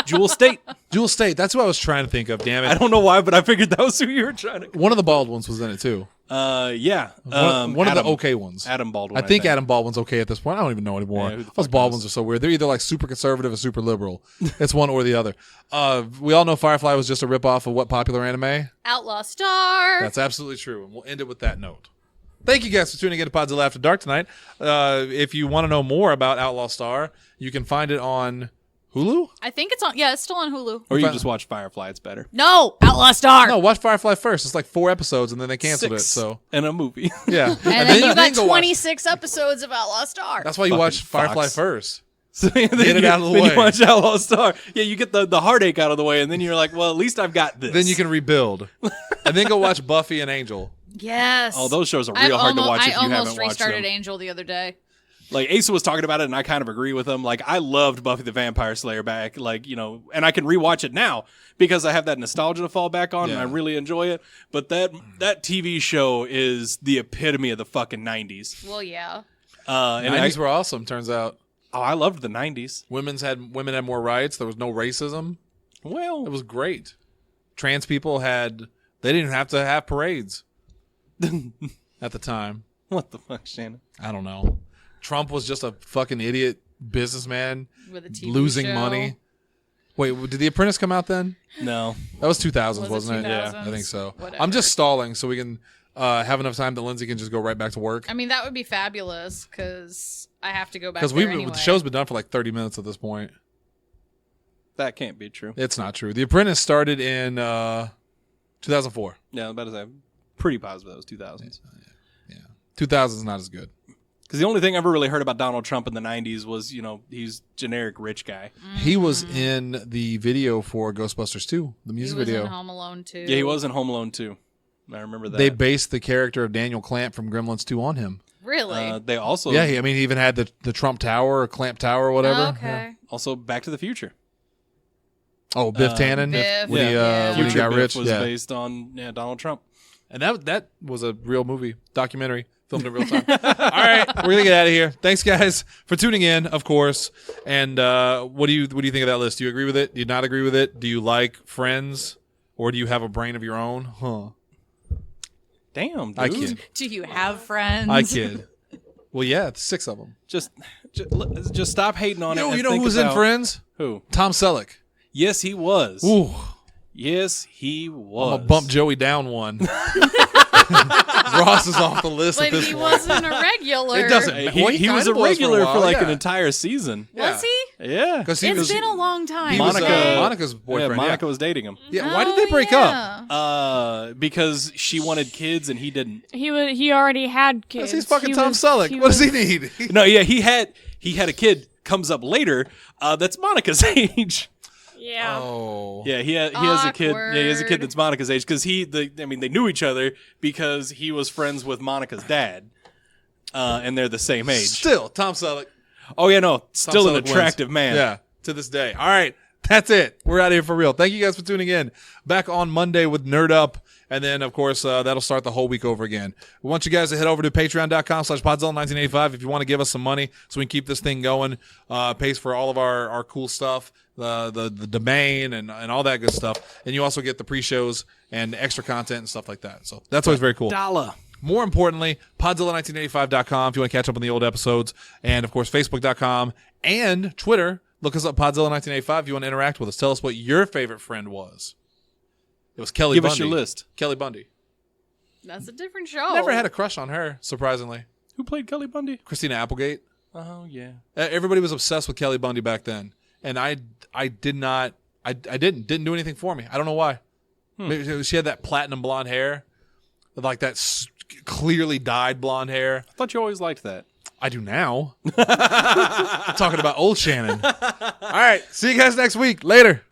Jewel State. Jewel State. That's who I was trying to think of. Damn I it. don't know why, but I figured that was who you were trying to. One of the bald ones was in it too. Yeah. One of Adam- the okay ones. Adam Baldwin. I think Adam Baldwin's okay at this point. I don't even know anymore. Yeah, who the Those fuck Baldwins are so weird. They're either like super conservative or super liberal. It's one or the other. We all know Firefly was just a ripoff of what popular anime? Outlaw Star. That's absolutely true. And we'll end it with that note. Thank you guys for tuning in to Podzilla After Dark tonight. If you want to know more about Outlaw Star, you can find it on Hulu? I think it's on. Yeah, it's still on Hulu. Or you just watch Firefly. It's better. No, Outlaw Star. No, watch Firefly first. It's like 4 episodes, and then they canceled 6 it. So and a movie. yeah, And then you got go watch- 26 episodes of Outlaw Star. That's why you Fucking watch Firefly Fox. first. So then Get it out of the then way. you watch Outlaw Star. Yeah, you get the heartache out of the way, and then you're like, well, at least I've got this. Then you can rebuild, and then go watch Buffy and Angel. Yes. Oh, those shows are real hard to watch if you haven't almost watched restarted them. Angel the other day. Like Asa was talking about it, and I kind of agree with him. Like I loved Buffy the Vampire Slayer back, like and I can rewatch it now because I have that nostalgia to fall back on, and I really enjoy it. But that TV show is the epitome of the fucking '90s. Well, yeah. And 90s were awesome. Turns out, I loved the '90s. women had more rights. There was no racism. Well, It was great. Trans people they didn't have to have parades at the time. what the fuck, Shannon? I don't know. Trump was just a fucking idiot businessman With a TV losing show. money. Wait, did The Apprentice come out then? No, That was 2000s, Was it wasn't it? 2000s? Yeah, I think so. Whatever. I'm just stalling so we can have enough time that Lindsay can just go right back to work. I mean, that would be fabulous because I have to go back Because there anyway. the show's been done for like 30 minutes at this point. that can't be true. It's not true. The Apprentice started in 2004. Yeah, I was about to say, I'm pretty positive that was 2000s. 2000 is not as good. Because the only thing I ever really heard about Donald Trump in the '90s was, he's generic rich guy. He was in the video for Ghostbusters 2, the he music was video. in Home Alone too. Yeah, he was in Home Alone too. I remember that. They based the character of Daniel Clamp from Gremlins 2 on him. Really? They also Yeah, he even had the Trump Tower or Clamp Tower or whatever. Oh, okay. also Back to the Future. Oh, Biff Tannen Biff, when yeah. he Future got Biff rich. was Yeah. based on Donald Trump. And that was a real movie, documentary, filmed in real time. All right, we're gonna get out of here. Thanks, guys, for tuning in, of course. And what do you think of that list? Do you agree with it? Do you not agree with it? Do you like Friends, or do you have a brain of your own? Huh? Damn, dude. I kid. Do you have friends? I kid. Well, yeah, it's 6 of them. Just stop hating on it. You and know who think was in about- Friends? Who? Tom Selleck. Yes, he was. Ooh, Yes, he was. I'm gonna bump Joey down one. Ross is off the list But at this he point. wasn't a regular. It doesn't. He, Well, he was kinda a regular for, a for while, like yeah. an entire season. Was he? Yeah. Because he It's was been a long time. he was, Monica- Monica's boyfriend. Yeah, Monica was dating him. Yeah. Why did they break up? up? Because she wanted kids and he didn't. He already had kids. Because he's fucking He Tom was- Selleck. he What does was- he need? No, yeah, he had a kid. Comes up later. That's Monica's age. Yeah. Oh. Yeah, he has a kid. Yeah, he has a kid Awkward. that's Monica's age because they knew each other because he was friends with Monica's dad, and they're the same age. Still, Tom Selleck. Oh yeah, no, still Tom an Selleck attractive wins. man. Yeah, to this day. All right, that's it. We're out of here for real. Thank you guys for tuning in. Back on Monday with Nerd Up. And then, of course, that'll start the whole week over again. We want you guys to head over to patreon.com/Podzilla1985 if you want to give us some money so we can keep this thing going. Pays for all of our cool stuff, the domain and all that good stuff. And you also get the pre-shows and extra content and stuff like that. So that's always very cool. Dollar. More importantly, Podzilla1985.com if you want to catch up on the old episodes. And, of course, Facebook.com and Twitter. Look us up, Podzilla1985, if you want to interact with us. Tell us what your favorite friend was. It was Kelly Give Bundy. us your list. Kelly Bundy. That's a different show. Never had a crush on her, surprisingly. Who played Kelly Bundy? Christina Applegate. Oh yeah. Everybody was obsessed with Kelly Bundy back then. And I didn't do anything for me. I don't know why. Maybe she had that platinum blonde hair. Like that clearly dyed blonde hair. I thought you always liked that. I do now. Talking about old Shannon. All right. See you guys next week. Later.